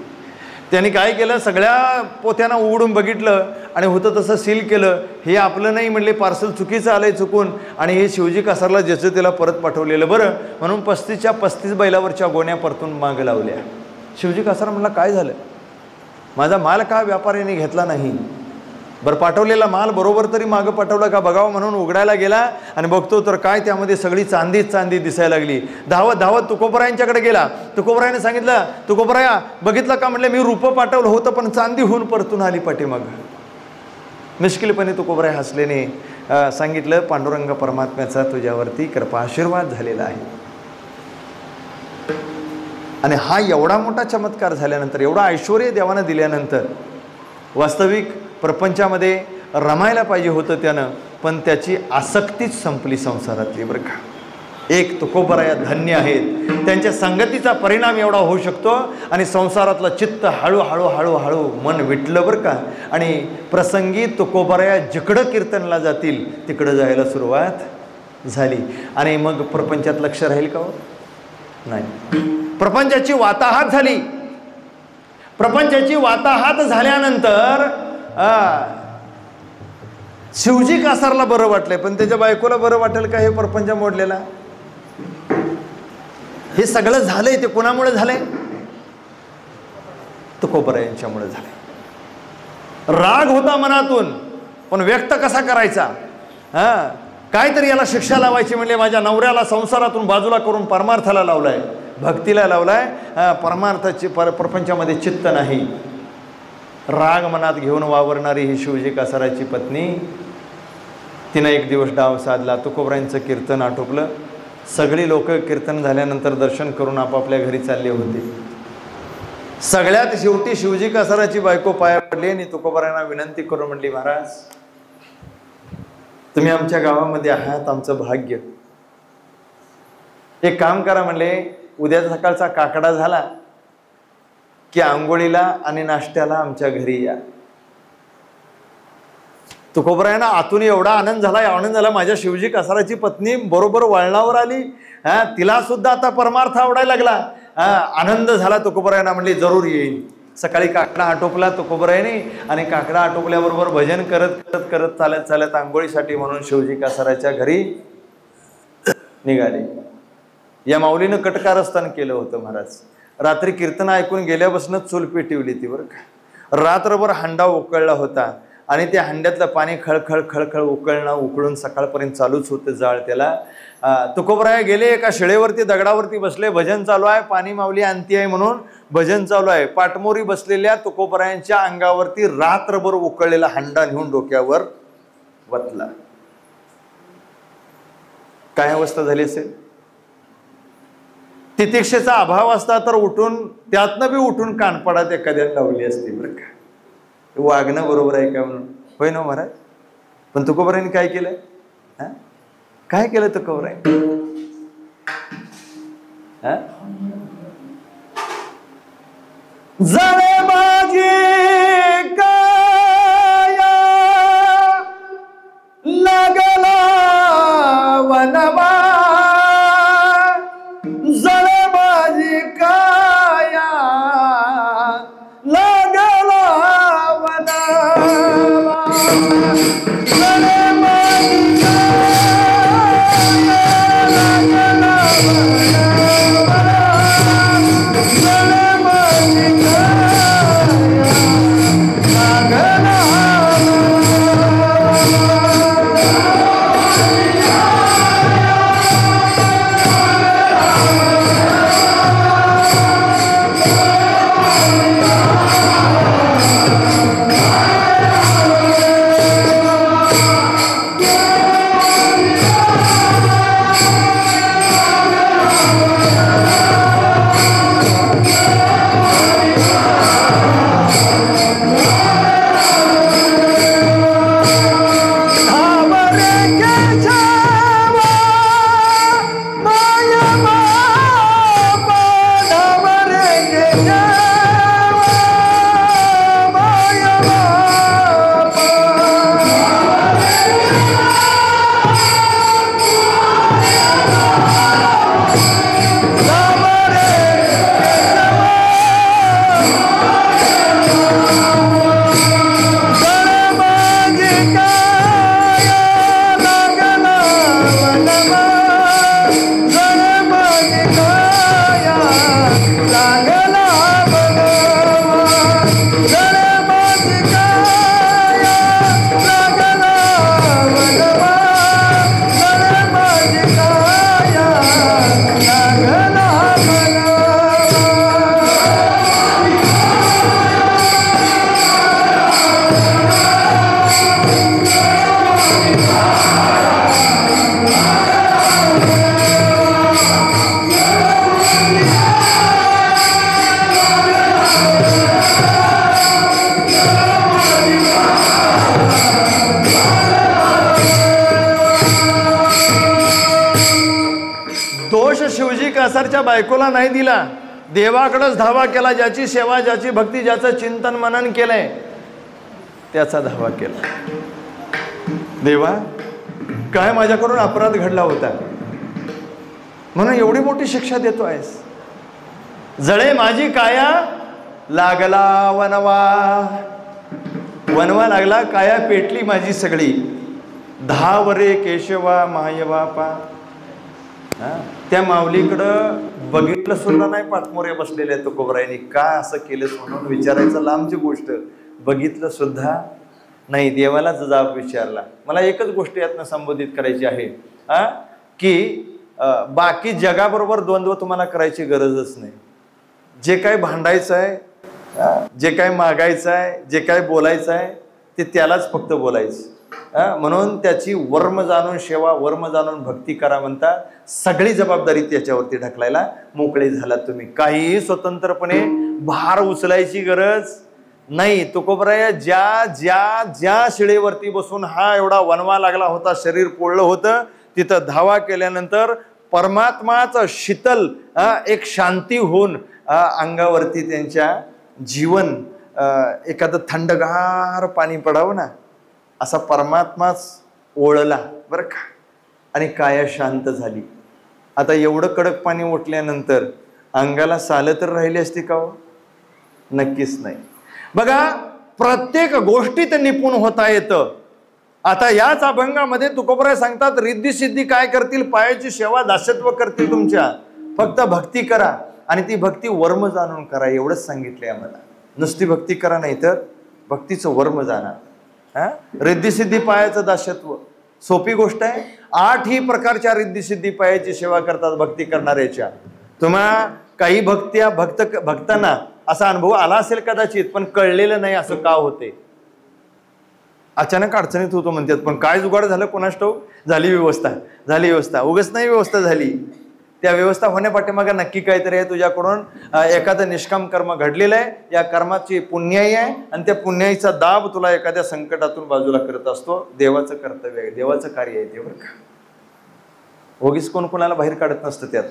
त्यांनी काय केलं, सगळ्या पोत्यांना उघडून बघितलं आणि होतं तसं सील केलं. हे आपलं नाही म्हणले, पार्सल चुकीचं आलंय चुकून, आणि हे शिवजी कासारला ज्याचं त्याला परत पाठवलेलं बरं. म्हणून 35 बैलावरच्या गोण्या परतून माग लावल्या. शिवजी कासार म्हणला, काय झालं? माझा माल का व्यापाऱ्याने घेतला नाही? बरं, पाठवलेला माल बरोबर तरी मागं पाठवला का बघावं म्हणून उघडायला गेला आणि बघतो तर काय त्यामध्ये सगळी चांदीच चांदी दिसायला लागली. धावत धावत तुकोबरायांच्याकडे गेला. तुकोबरायाने सांगितलं, तुकोबराया बघितलं का? म्हटलं, मी रूप पाठवलं होतं पण चांदी होऊन परतून आली पाठीमाग. मिश्किलपणे तुकोबराय हसलेने सांगितलं, पांडुरंग परमात्म्याचा तुझ्यावरती कृपा आशीर्वाद झालेला आहे. आणि हा एवढा मोठा चमत्कार झाल्यानंतर, एवढा ऐश्वर्य देवानं दिल्यानंतर वास्तविक प्रपंचामध्ये रमायला पाहिजे होतं त्यानं, पण त्याची आसक्तीच संपली संसारातली बरं का. एक तुकोबराया धन्य आहेत, त्यांच्या संगतीचा परिणाम एवढा होऊ शकतो. आणि संसारातलं चित्त हळूहळू हळूहळू मन विटलं बरं का. आणि प्रसंगी तुकोबराया जिकडं कीर्तनला जातील तिकडं जायला सुरुवात झाली. आणि मग प्रपंचात लक्ष राहील का? नाही. प्रपंचाची वाताहात झाली. प्रपंचाची वाताहात झाल्यानंतर शिवजी कासारला बरं वाटलंय, पण त्याच्या बायकोला बरं वाटेल का हे प्रपंच मोडलेला? हे सगळं झालंय ते कोणामुळे झालंय? तुकोबरायांच्यामुळे झालंय. राग होता मनातून, पण व्यक्त कसा करायचा? काहीतरी याला शिक्षा लावायची म्हणजे माझ्या नवऱ्याला संसारातून बाजूला करून परमार्थाला लावलाय, भक्तीला लावलाय, परमार्थाची प्रपंचामध्ये चित्त नाही. राग मनात घेऊन वावरणारी ही शिवजी कासाराची पत्नी, तिनं एक दिवस डाव साधला. तुकोबरायांचं कीर्तन आटोपलं. सगळी लोक कीर्तन झाल्यानंतर दर्शन करून आपापल्या घरी चालले होते. सगळ्यात शेवटी शिवजी कासाराची बायको पाया पडली आणि तुकोबरायांना विनंती करून म्हणली, महाराज तुम्ही आमच्या गावामध्ये आहात, आमचं भाग्य. एक काम करा म्हणले, उद्या सकाळचा काकडा झाला की आंघोळीला आणि नाश्त्याला आमच्या घरी या. तुकोबरायांना आतून एवढा आनंद झाला, माझ्या शिवजी कासाराची पत्नी बरोबर वळणावर आली. तिला सुद्धा आता परमार्थ आवडायला लागला. आनंद झाला. तुकोबरायांना म्हणले, जरूर येईल. सकाळी काकडा आटोपला तुकोबरायाने, आणि काकडा आटोपल्याबरोबर भजन करत करत करत चालत चालत आंघोळीसाठी म्हणून शिवजी कासाराच्या घरी निघाले. या माऊलीनं कटकारस्थान केलं होतं महाराज. रात्री कीर्तन ऐकून गेल्यापासूनच चूल पेटवली ती बरं का. रात्रभर हांडा उकळला होता आणि त्या हांड्यातलं पाणी खळखळ खळखळ उकळून सकाळपर्यंत चालूच होतं जाळ त्याला. तुकोबराया गेले, एका शिळेवरती दगडावरती बसले. भजन चालू आहे, पाणी माऊली आणती आहे म्हणून भजन चालू आहे. पाठमोरी बसलेल्या तुकोबरायांच्या अंगावरती रात्रभर उकळलेला हांडा नेऊन डोक्यावर वतला. काय अवस्था झाली असेल? तितिक्षेचा अभाव असता तर उठून त्यातनं बी उठून कानपडात एखाद्याला लावली असती बरं का. वागणं बरोबर आहे का म्हणून, होय ना महाराज? पण तुकोबारायांनी काय केलंय? काय केलं तुकोबाराय? जळे माझी काया लागला वनवा, जळे माझी काया लागला वनवा, जळे माझी शिवजी कासारच्या बायकोला नाही दिला, देवाकडेच धावा केला. ज्याची सेवा, ज्याची भक्ती, ज्याचं चिंतन मनन केलंय त्याचा धावा केला. देवा, काय माझ्याकडून अपराध घडला होता म्हणून एवढी मोठी शिक्षा देतो आहेस? जळे माझी काया लागला वनवा, वनवा लागला, काया पेटली माझी सगळी. 10 वरे केशवा मायबापा. त्या माऊलीकडं बघितलं सुद्धा नाही पाठमोरे बसलेले तुकोबारायांनी. का असं केलंस म्हणून विचारायचं लांबची गोष्ट, बघितलं सुद्धा नाही. देवालाच जाब विचारला. मला एकच गोष्ट यातनं संबोधित करायची आहे की बाकी जगाबरोबर द्वंद्व तुम्हाला करायची गरजच नाही. जे काय भांडायचं आहे, जे काय मागायचं आहे, जे काय बोलायचं आहे ते त्यालाच फक्त बोलायचं. म्हणून त्याची वर्म जाणून सेवा, वर्म जाणून भक्ती करा म्हणतात. सगळी जबाबदारी त्याच्यावरती ढकलायला मोकळे झालात तुम्ही. काहीही स्वतंत्रपणे भार उचलायची गरज नाही. तुकोबाराय ज्या ज्या ज्या शिळेवरती बसून हा एवढा वनवा लागला होता, शरीर पोळलं होतं, तिथं धावा केल्यानंतर परमात्माच शीतल एक शांती होऊन अंगावरती त्यांच्या जीवन एखादं थंडगार पाणी पडावं ना, असा परमात्माच ओळला बरं का. आणि काया शांत झाली. आता एवढं कडक पाणी ओतल्यानंतर अंगाला सालं तर राहिली असती का हो? नक्कीच नाही. बघा, प्रत्येक गोष्टीत निपुण होता येतं. आता याच अभंगामध्ये तुकोबाराय सांगतात, रिद्धी सिद्धी काय करतील? पायाची सेवा दासत्व करतील तुमच्या. फक्त भक्ती करा आणि ती भक्ती वर्म जाणून करा, एवढंच सांगितलंय आम्हाला. नुसती भक्ती करा नाही तर भक्तीचं वर्म जाणार. रिद्धी सिद्धी पायाचं दासत्व सोपी गोष्ट आहे. 8ही प्रकारच्या रिद्धी सिद्धी पायाची सेवा करतात भक्ती करणाऱ्याच्या. तुम्हा काही भक्तांना असा अनुभव आला असेल कदाचित, पण कळलेलं नाही असं का होते? अचानक अडचणीत होतो म्हणतात, पण काय जुगाड झालं कोणास ठाऊक, झाली व्यवस्था. उगाच नाही व्यवस्था झाली, त्या व्यवस्था होण्यापाठीमागे नक्की काहीतरी आहे तुझ्याकडून. एखादं निष्काम कर्म घडलेलं आहे, या कर्माची पुण्याई आहे आणि त्या पुण्याईचा दाब तुला एखाद्या संकटातून बाजूला करत असतो. देवाचं कर्तव्य आहे, देवाचं कार्य आहे ते, बरं का. उगीच कोण कोणाला बाहेर काढत नसतं त्यात.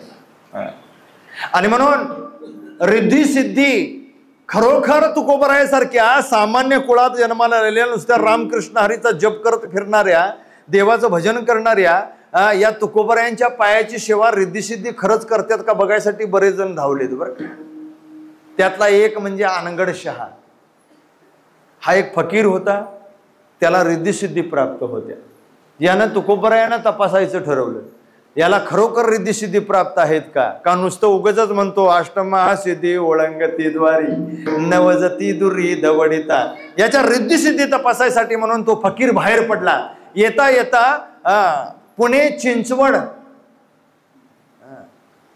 आणि म्हणून रिद्धी सिद्धी खरोखर तुकोबरायासारख्या सामान्य कुळात जन्माला आलेल्या नुसत्या रामकृष्ण हरीचा जप करत फिरणाऱ्या, देवाचं भजन करणाऱ्या या तुकोबरायांच्या पायाची सेवा रिद्धिसिद्धी खरंच करतात का बघायसाठी बरेच जण धावलेत, बरं का. त्यातला एक म्हणजे अनंगड शहा. हा एक फकीर होता, त्याला रिद्धिसिद्धी प्राप्त होत्या. यानं तुकोबरायांना तपासायचं ठरवलं, याला खरोखर रिद्धिसिद्धी प्राप्त आहेत का नुसतं उगाचच म्हणतो अष्टमहासिद्धी ओळंगती द्वारी नवजती दुरी दवडिता. याच्या रिद्धिसिद्धी तपासायसाठी म्हणून तो फकीर बाहेर पडला. येता येता पुणे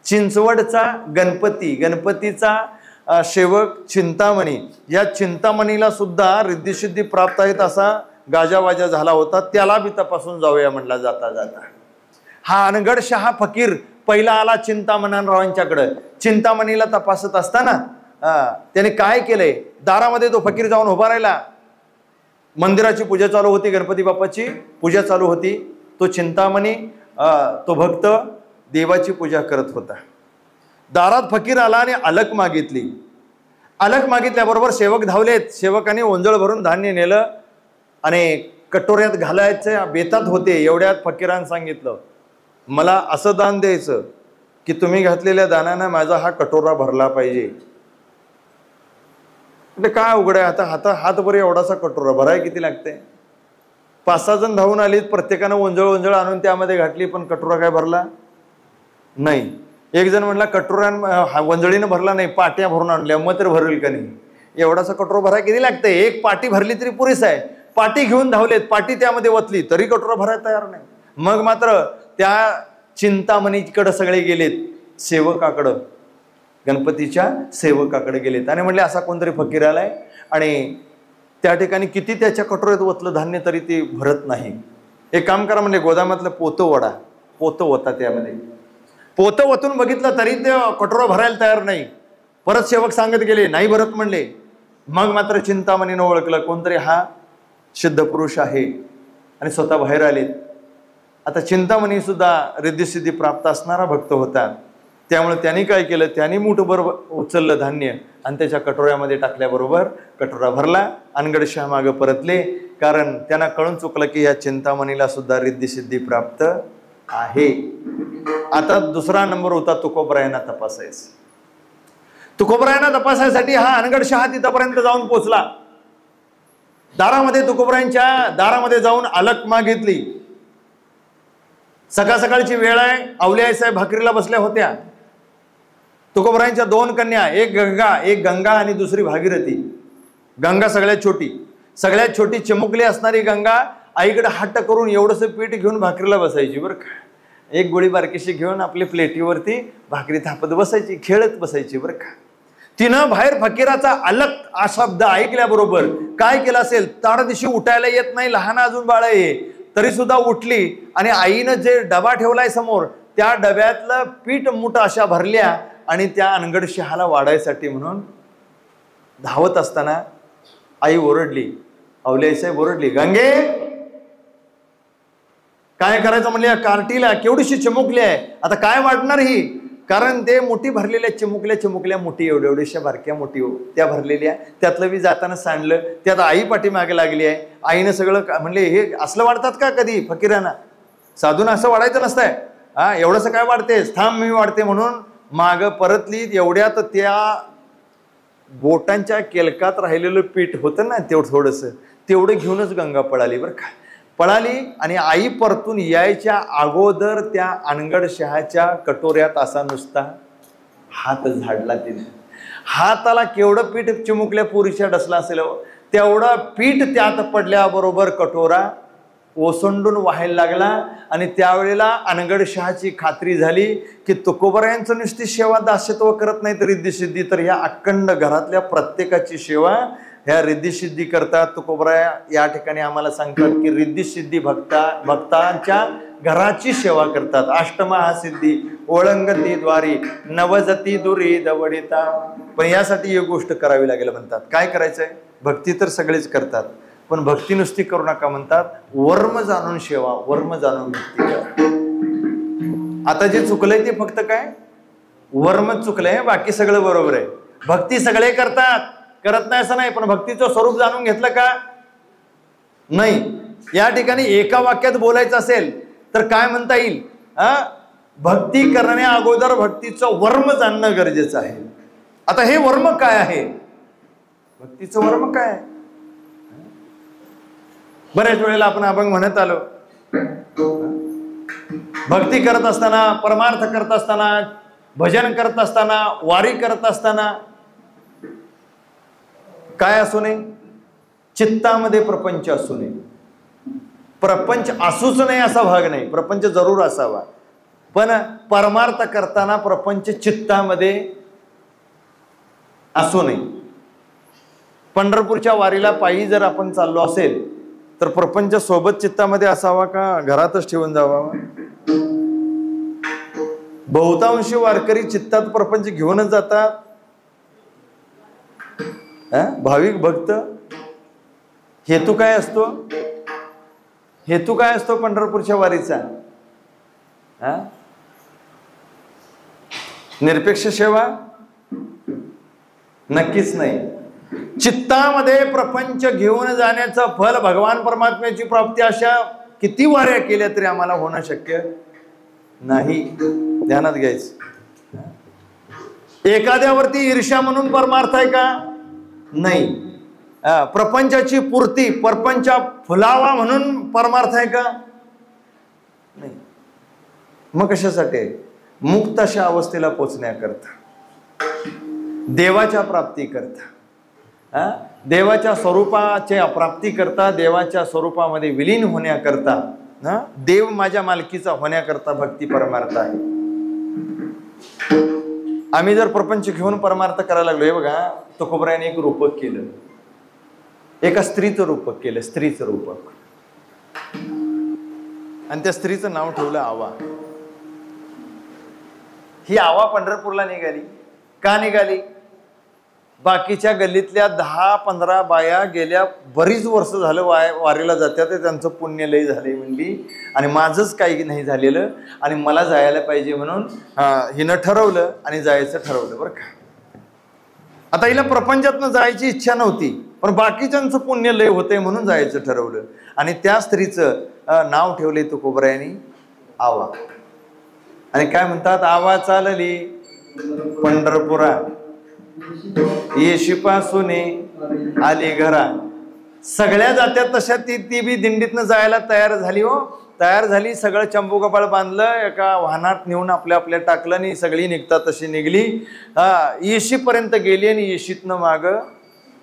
चिंचवडचा गणपतीचा सेवक चिंतामणी, या चिंतामणीला सुद्धा रिद्धिसिद्धी प्राप्त आहेत असा गाजावाजा झाला होता. त्याला बी तपासून जाऊया म्हणला जाता जाता. हा अनगड शहा फकीर पहिला आला चिंतामणरावांच्याकडे. चिंतामणीला तपासत असताना त्याने काय केलंय, दारामध्ये तो फकीर जाऊन उभा राहिला. मंदिराची पूजा चालू होती, गणपती बाप्पाची पूजा चालू होती. तो चिंतामणी तो भक्त देवाची पूजा करत होता. दारात फकीर आला आणि अलक मागितली. अलक मागितल्याबरोबर सेवक धावलेत. सेवकाने ओंजळ भरून धान्य नेलं आणि कटोऱ्यात घालायचे बेतात होते. एवढ्यात फकीरानं सांगितलं, मला असं दान द्यायचं की तुम्ही घातलेल्या दानानं माझा हा कटोरा भरला पाहिजे. म्हणजे काय उघड आहे, आता हात बरे एवढासा कटोरा भराय किती लागते. 5-6 जण धावून आलीत, प्रत्येकानं ओंजळ आणून त्यामध्ये घातली, पण कटोरा काय भरला नाही. एक जण म्हणला कटोऱ्या वंजळीनं भरला नाही, पाट्या भरून आणल्या, मग तर भरेल का नाही. एवढासा कटोरा भराय किती लागते, एक पाटी भरली तरी पुरेस आहे. पाटी घेऊन धावलेत, पाटी त्यामध्ये ओतली तरी कटोरा भरायला तयार नाही. मग मात्र त्या चिंतामणीकडे सगळे गेलेत, सेवकाकडं, गणपतीच्या सेवकाकडे गेलेत आणि म्हणले असा कोणतरी फकीर आलाय आणि त्या ठिकाणी किती त्याच्या कटोऱ्यात ओतलं धान्य तरी ते भरत नाही. एक काम करा म्हणले, गोदामातलं पोतं ओता, त्यामध्ये पोतं ओतून बघितलं तरी ते कटोरा भरायला तयार नाही. परत सेवक सांगत गेले, नाही भरत म्हणले. मग मात्र चिंतामणीनं ओळखलं कोणतरी हा सिद्ध पुरुष आहे आणि स्वतः बाहेर आलेत. आता चिंतामणी सुद्धा रिद्धिसिद्धी प्राप्त असणारा भक्त होता. त्यामुळे त्यांनी काय केलं, त्यांनी मूठभर उचललं धान्य आणि त्याच्या कटोऱ्यामध्ये टाकल्याबरोबर कटोरा भरला. अनगडशहा मागं परतले, कारण त्यांना कळून चुकलं की या चिंतामणीला सुद्धा रिद्धिसिद्धी प्राप्त आहे. आता दुसरा नंबर होता तुकोबरायांना तपासायचा. तुकोबरायांना तपासायसाठी हा अनगडशहा तिथपर्यंत जाऊन पोचला. दारामध्ये तुकोबरायांच्या दारामध्ये जाऊन अलक मागितली. सकाळ सकाळची वेळ आहे, अवलिया साहेब भाकरीला बसल्या होत्या. तुकोबरायांच्या 2 कन्या, एक गंगा आणि दुसरी भागीरथी. गंगा सगळ्यात छोटी चिमुकली असणारी गंगा आईकडे हट्ट करून एवढंसं पीठ घेऊन भाकरीला बसायची, बरं का. एक गोळी बारकीशी घेऊन आपली प्लेटीवरती भाकरी थापत बसायची, खेळत बसायची, बरं का. तिनं बाहेर फकीराचा अलक हा शब्द ऐकल्याबरोबर काय केलं असेल, ताडदिशी उठायला येत नाही, लहान अजून बाळ आहे, तरी सुद्धा उठली आणि आईनं जे डबा ठेवलाय समोर त्या डब्यातलं पीठ मूठ अशा भरल्या आणि त्या अनगडशहाला वाढायसाठी म्हणून धावत असताना आई ओरडली, अवलियासाहेब ओरडली, गंगे काय करायचं म्हणले, कार्टीला केवढीशी चिमुकली आहे, आता काय वाढणार ही. कारण ते मोठी भरलेल्या चिमुकल्या मोठी एवढ्याशा बारक्या मोठी त्या भरलेल्या, त्यातलं बी जाताना सांडलं. त्यात आई पाठीमागे लागली आहे. आईनं सगळं म्हणले, हे असलं वाढतात का कधी फकीरांना, साधून असं वाढायचं नसतंय, एवढंसं काय वाढतेस, थांब मी वाढते म्हणून मागं परतली. एवढ्यात त्या बोटांच्या केलकात राहिलेलं पीठ होतं ना थोडंसं, तेवढं घेऊनच गंगा पळाली, बरं का. पळाली आणि आई परतून यायच्या अगोदर त्या अनगडशहाच्या कटोऱ्यात असा नुसता हात झाडला तिने. हाताला केवढं पीठ चिमुकल्या पुरीच्या डसला असेल, तेवढं पीठ त्यात पडल्याबरोबर कटोरा ओसंडून व्हायला लागला. आणि त्यावेळेला अनगडशहाची खात्री झाली की तुकोबरायांचं नुसती सेवा दास्यत्व करत नाही तर रिद्धिसिद्धी, तर ह्या अखंड घरातल्या प्रत्येकाची सेवा ह्या रिद्धिसिद्धी करतात. तुकोबरा या ठिकाणी आम्हाला सांगतात की रिद्धिसिद्धी भक्तांच्या घराची सेवा करतात. अष्टमहासिद्धी ओळंगती द्वारी नवजती दुरी दवडिता. पण यासाठी एक गोष्ट करावी लागेल म्हणतात. काय करायचंय? भक्ती तर सगळेच करतात, पण भक्ती नुसती करू नका म्हणतात. वर्म जाणून सेवा, वर्म जाणून भक्ती करा. आता जे चुकलंय ते फक्त काय वर्मच चुकलंय, बाकी सगळं बरोबर आहे. भक्ती सगळे करतात, करत नाही असं नाही, पण भक्तीचं स्वरूप जाणून घेतलं का? नाही. या ठिकाणी एका वाक्यात बोलायचं असेल तर काय म्हणता येईल? भक्ती करण्या अगोदर भक्तीचं वर्म जाणणं गरजेचं आहे. आता हे वर्म काय आहे? भक्तीचं वर्म काय आहे? बऱ्याच वेळेला आपण अभंग म्हणत आलो. भक्ती करत असताना, परमार्थ करत असताना, भजन करत असताना, वारी करत असताना काय असू नये? चित्तामध्ये प्रपंच असू नये. प्रपंच असूच नाही असा भाग नाही, प्रपंच जरूर असावा, पण परमार्थ करताना प्रपंच चित्तामध्ये असू नये. पंढरपूरच्या वारीला पायी जर आपण चाललो असेल तर प्रपंच सोबत चित्तामध्ये असावा का घरातच ठेवून जावा? बहुतांशी वारकरी चित्तात प्रपंच घेऊनच जातात. भाविक भक्त हेतू काय असतो? हेतू काय असतो पंढरपूरच्या वारीचा? निरपेक्ष सेवा? नक्कीच नाही. चित्तामध्ये प्रपंच घेऊन जाण्याचं फल भगवान परमात्म्याची प्राप्ती अशा किती वाऱ्या केल्या तरी आम्हाला होणं शक्य नाही. ध्यानात घ्यायचं. एखाद्यावरती ईर्ष्या म्हणून परमार्थ आहे का? नाही. प्रपंचाची पूर्ती, परपंच फुलावा म्हणून परमार्थ आहे का? नाही. मग कशासाठी? मुक्त अशा अवस्थेला पोचण्याकरता, देवाच्या प्राप्ती करता, देवाच्या स्वरूपाच्या प्राप्ती करता, देवाच्या स्वरूपामध्ये विलीन होण्याकरता, देव माझ्या मालकीचा होण्याकरता भक्ती परमार्थ आहे. आम्ही जर प्रपंच घेऊन परमार्थ करायला लागलो, हे बघा तुकोबरायाने एक रूपक केलं, एका स्त्रीचं रूपक केलं, स्त्रीचं रूपक, आणि त्या स्त्रीचं नाव ठेवलं आवा. ही आवा पंढरपूरला निघाली. का निघाली? बाकीच्या गल्लीतल्या 10-15 बाया गेल्या बरीच वर्ष झालं वारीला जात्यात, त्यांचं पुण्य लय झालंय म्हणली, आणि माझंच काही नाही झालेलं आणि मला जायला पाहिजे म्हणून हिनं ठरवलं आणि जायचं ठरवलं. बरं का, आता हिला प्रपंचातनं जायची इच्छा नव्हती, पण बाकीच्यांचं पुण्य लय होतंय म्हणून जायचं ठरवलं, आणि त्या स्त्रीचं नाव ठेवले तुकोबरायांनी आवा. आणि काय म्हणतात? आवा चालली पंढरपुरा, येशीपासून आली घरा. सगळ्या जात्यात तशा ती बी दिंडीतनं जायला तयार झाली. हो, तयार झाली, सगळं चंबू कपाळ बांधलं, एका वाहनात नेऊन आपल्या आपल्या टाकलं आणि सगळी निघतात तशी निघली. येशीपर्यंत गेली आणि येशीतनं माग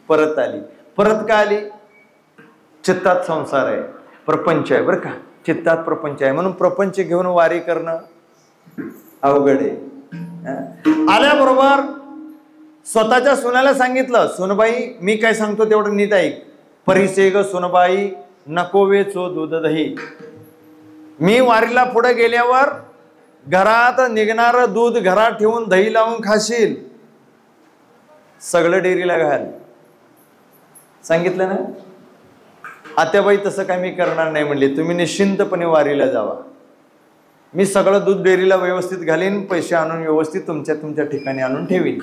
परत आली. परत का आली? चित्तात संसार आहे, प्रपंच आहे. बरं का, चित्तात प्रपंच आहे म्हणून प्रपंच घेऊन वारी करणं अवघड आहे. आल्याबरोबर स्वतःच्या सुनाला सांगितलं, सुनबाई मी काय सांगतो तेवढं नीट ऐक. परिसे ग सुनबाई नको वेचो दूध दही. मी वारीला पुढे गेल्यावर घरात निघणार दूध घरात ठेवून दही लावून खाशील, सगळं डेअरीला घाल. सांगितलं ना? आत्याबाई तसं काय मी करणार नाही म्हणले, तुम्ही निश्चिंतपणे वारीला जावा, मी सगळं दूध डेअरीला व्यवस्थित घालीन, पैसे आणून व्यवस्थित तुमच्या तुमच्या ठिकाणी आणून ठेवीन.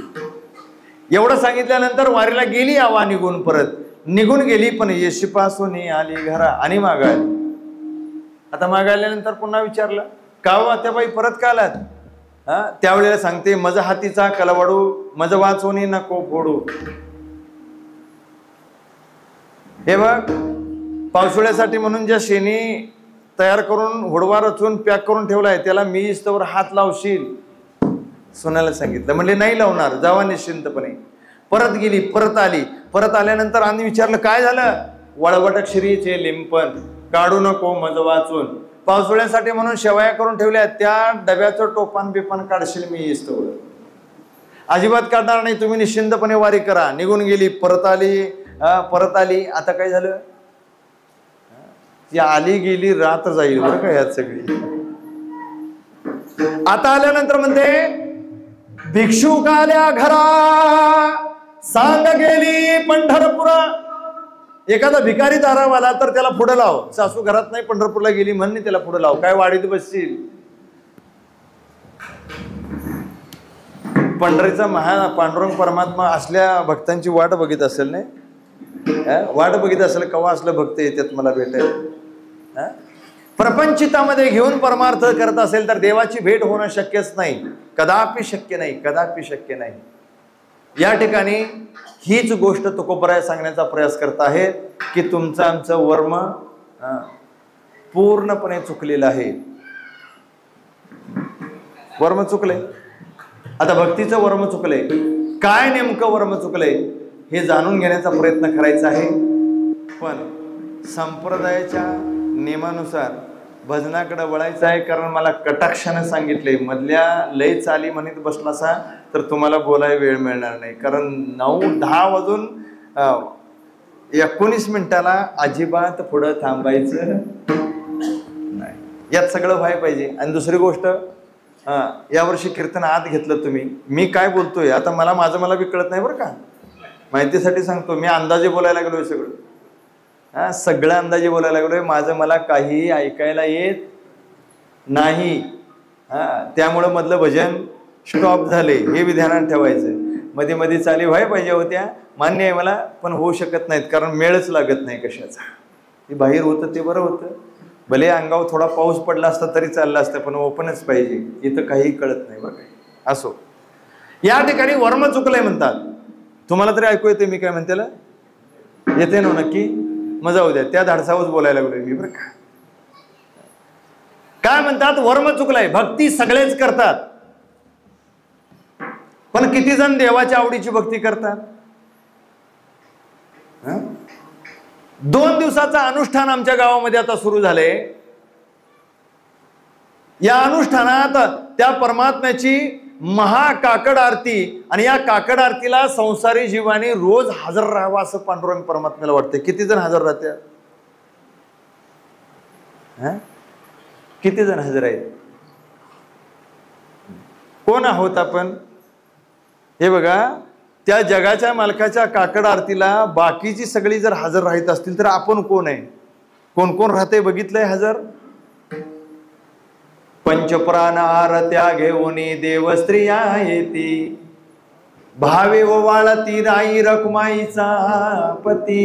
एवढं सांगितल्यानंतर वारीला गेली आवा निघून, परत निघून गेली, पण येशीपासून आली घरा आणि माग आली. आता माग आल्यानंतर पुन्हा विचारलं, का हो आत्याबाई परत का आलात? त्यावेळेला सांगते, मज हातीचा कलवाडू मज वाचवणी नको फोडू. हे बघ, पावसाळ्यासाठी म्हणून ज्या शेणी तयार करून हुडवा रचून पॅक करून ठेवलाय त्याला मी इस्तवर हात लावशील, सोन्याला सांगितलं. म्हणजे नाही लावणार, जावा निश्चिंतपणे. परत गेली, परत आली. परत आल्यानंतर आम्ही विचारलं, काय झालं? वळवट श्रीचे लिंपण काढू नको मज वाचून. पावसाळ्यासाठी म्हणून शेवया करून ठेवल्या, त्या डब्याचं टोपान बिपान काढशील मी इस्तवर? अजिबात काढणार नाही, तुम्ही निश्चिंतपणे वारी करा. निघून गेली, परत आली, परत आली, आता काय झालं, ती आली गेली रात जाईल बरं का यात सगळी. आता आल्यानंतर म्हणते भिक्षुक आल्या घरा सांग गेली पंढरपुरा. एखादा भिकारी दारावर आला तर त्याला पुढे लाव, सासू घरात नाही पंढरपूरला गेली म्हणून त्याला पुढे लाव, काय वाडीत बसशील. पंढरीचा पांडुरंग परमात्मा असल्या भक्तांची वाट बघित असेल नाही, वाट बघित असेल कवा असलं भक्त येतात मला भेटायला. प्रपंचितामध्ये घेऊन परमार्थ करत असेल तर देवाची भेट होणं शक्यच नाही, कदापि शक्य नाही, कदापि शक्य नाही. या ठिकाणी हीच गोष्ट तुकोबराय सांगण्याचा प्रयास करत आहेत की तुमचं आमचं वर्म पूर्णपणे चुकलेलं आहे. वर्म चुकले. आता भक्तीचं वर्म चुकलंय, काय नेमकं वर्म चुकलंय हे जाणून घेण्याचा प्रयत्न करायचा आहे. पण संप्रदायाच्या नियमानुसार भजनाकडे वळायचं आहे, कारण मला कटाक्षाने सांगितले मधल्या लय चाली म्हणत बसलासा तर तुम्हाला बोलायला वेळ मिळणार नाही, कारण 9-10 वाजून 19 मिनिटाला अजिबात पुढं थांबायचं नाही. यात सगळं व्हायला पाहिजे. आणि दुसरी गोष्ट, यावर्षी कीर्तन आत घेतलं तुम्ही, मी काय बोलतोय आता मला बी कळत नाही बरं का, माहितीसाठी सांगतो. मी अंदाजे बोलायला लागलोय सगळं, सगळं अंदाजे बोलायला लागलोय. मला काहीही ऐकायला येत नाही. त्यामुळं मधलं भजन स्टॉप झाले हे बी ध्यानात ठेवायचं. मध्ये मध्ये चाली व्हाय पाहिजे होत्या, मान्य आहे मला, पण होऊ शकत नाहीत कारण मेळच लागत नाही कशाचा. ते बाहेर होतं ते बरं होतं, भले अंगावर थोडा पाऊस पडला असता तरी चालला असतं, पण ओपनच पाहिजे. इथं काही कळत नाही बरं. असो, या ठिकाणी वर्म चुकलंय म्हणतात. तुम्हाला तरी ऐकू येते मी काय म्हणते, येते ना नक्की, मजा होऊ द्या. त्या धाडसावरच बोलायला लागलोय मी बरं का. काय म्हणतात, वर्म चुकलंय. भक्ती सगळेच करतात, पण किती जण देवाच्या आवडीची भक्ती करतात. 2 दिवसाचं अनुष्ठान आमच्या गावामध्ये आता सुरू झाले. या अनुष्ठानात त्या परमात्म्याची महाकाकड आरती, आणि या काकड आरतीला संसारी जीवाने रोज हजर राहावं असं पांडुरंग परमात्म्याला वाटते. किती जण हजर राहतात, किती जण हजर आहेत. कोण आहोत आपण, हे बघा. त्या जगाच्या मालकाच्या काकड आरतीला बाकीची सगळी जर हजर राहत असतील तर आपण कोण आहे, कोण कोण राहते बघितलंय हजर. पंचप्राण आरत्या घेऊनी देव स्त्रिया येती, भावे व वाळती राई रखुमाईचा पती.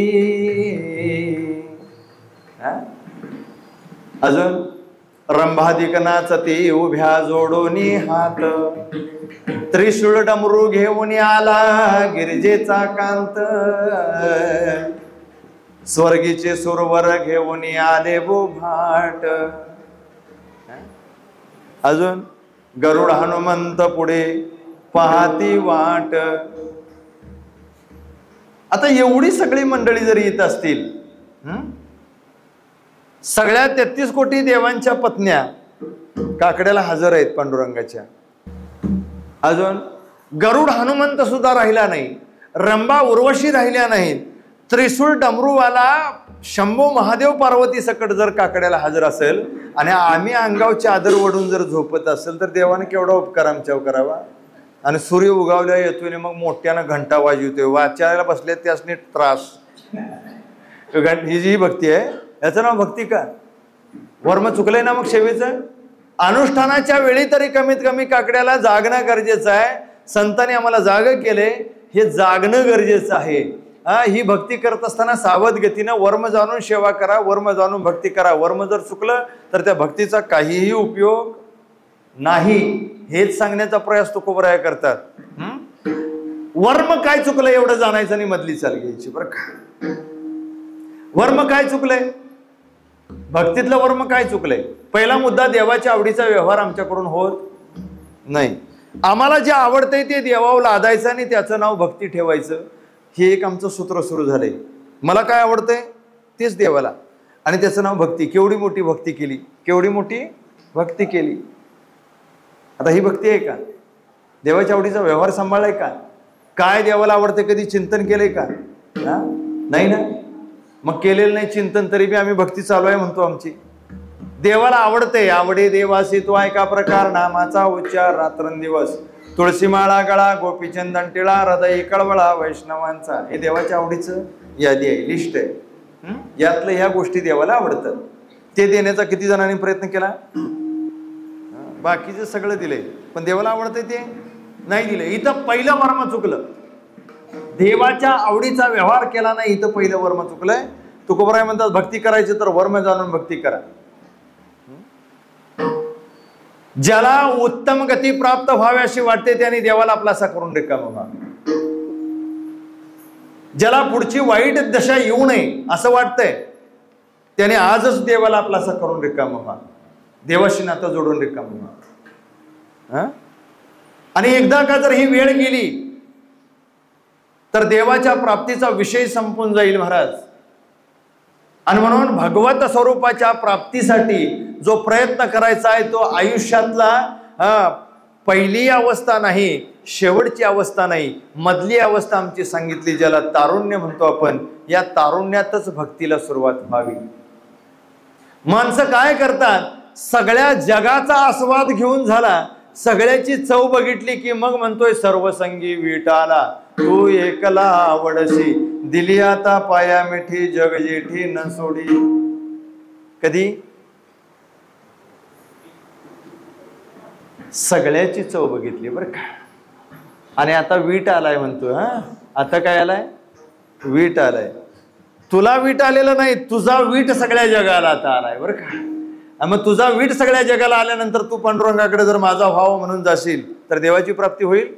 अजून रंभादिक नाचती उभ्या जोडोनी हात, त्रिशूळ डमरू घेऊन आला गिरिजेचा कांत, स्वर्गीचे सुरवर घेऊन आले बोभाट. अजून गरुड हनुमंत पुढे पाहती वाट. आता एवढी सगळी मंडळी जरी येत असतील, सगळ्या 33 कोटी देवांच्या पत्न्या काकड्याला हजर आहेत पांडुरंगाच्या. अजून गरुड हनुमंत सुद्धा राहिला नाही, रंभा उर्वशी राहिल्या नाहीत, त्रिशूळ डमरूवाला शंभू महादेव पार्वती सकट जर काकड्याला हजर असेल आणि आम्ही अंगावर चादर वडून जर झोपत असेल तर देवाने केवढा उपकार आमच्यावर करावा. आणि सूर्य उगावल्या येतोय मग मोठ्यानं घंटा वाजवतोय, वाचायला बसले त्यासनी त्रास. ही जी भक्ती आहे याचं नाव भक्ती का. वर्म चुकलंय ना मग सेवेचं. अनुष्ठानाच्या वेळी तरी कमीत कमी काकड्याला जागणं गरजेचं आहे. संतांनी आम्हाला जाग केले, हे जागणं गरजेचं आहे. ही भक्ती करत असताना सावध गतीनं वर्म जाणून सेवा करा, वर्म जाणून भक्ती करा. वर्म जर चुकलं तर त्या भक्तीचा काहीही उपयोग नाही, हेच सांगण्याचा प्रयास तुकोबराय करतात. वर्म काय चुकलं एवढं जाणायचं आणि मधली चाल घ्यायची बरं का. वर्म काय चुकलंय, भक्तीतलं वर्म काय चुकलंय. पहिला मुद्दा, देवाच्या आवडीचा व्यवहार आमच्याकडून होत नाही. आम्हाला जे आवडतंय ते देवावर लादायचं आणि त्याचं नाव भक्ती ठेवायचं, हे एक आमचं सूत्र सुरू झालंय. मला काय आवडतंय तेच देवाला, आणि त्याचं नाव भक्ती. केवढी मोठी भक्ती केली, केवढी मोठी भक्ती केली. आता ही भक्ती आहे का. देवाच्या आवडीचा व्यवहार सांभाळलाय का, काय देवाला आवडते कधी चिंतन केलंय का. नाही ना, मग केलेलं नाही चिंतन तरी बी आम्ही भक्ती चालू आहे म्हणतो आमची. देवाला आवडते, आवडे देवासी तो ऐका प्रकार, नामाचा उच्चार रात्रंदिवस, तुळशी माळा गळा, गोपीचंदन टिळा, हृदय कळवळा वैष्णवांचा. हे देवाच्या आवडीचं यादी आहे, लिस्ट आहे. यातलं ह्या गोष्टी देवाला आवडतात. ते देण्याचा किती जणांनी प्रयत्न केला? बाकीचं सगळं दिलंय, पण देवाला आवडतंय ते नाही दिलंय. इथं पहिलं वर्म चुकलं, देवाच्या आवडीचा व्यवहार केला नाही, इथं पहिलं वर्म चुकलंय. तुकोबराय म्हणतात भक्ती करायची तर वर्म जाणून भक्ती करा. ज्याला उत्तम गती प्राप्त व्हावी अशी वाटते त्याने देवाला आपलासा करून रिकामा व्हा. ज्याला पुढची वाईट दशा येऊ नये असं वाटतंय त्याने आजच देवाला आपलासा करून रिकामा व्हा, देवाशी नातं जोडून रिकामा व्हा. आणि एकदा का जर ही वेळ गेली तर देवाच्या प्राप्तीचा विषय संपून जाईल महाराज. आणि म्हणून भगवत स्वरूपाच्या प्राप्तीसाठी जो प्रयत्न करायचा आहे तो आयुष्यातला पहिली अवस्था नाही, शेवटची अवस्था नाही, मधली अवस्था आमची सांगितली, ज्याला तारुण्य म्हणतो आपण. या तारुण्यातच भक्तीला सुरुवात व्हावी. माणसं काय करतात, सगळ्या जगाचा आस्वाद घेऊन झाला, सगळ्याची चव बघितली की मग म्हणतोय सर्वसंगी विठाला तू एकला आवडशी, दिली आता पाया मिठी जग जेठी न सोडी. कधी सगळ्याची चव बघितली बरं का, आणि आता वीट आलाय म्हणतोय. आता काय आलाय? वीट आलाय. तुला वीट आलेलं नाही, तुझा वीट सगळ्या जगाला आता आलाय बरं का. मग तुझा वीट सगळ्या जगाला आल्यानंतर तू पांडुरंगाकडे जर माझा भाव म्हणून जाशील तर देवाची प्राप्ती होईल.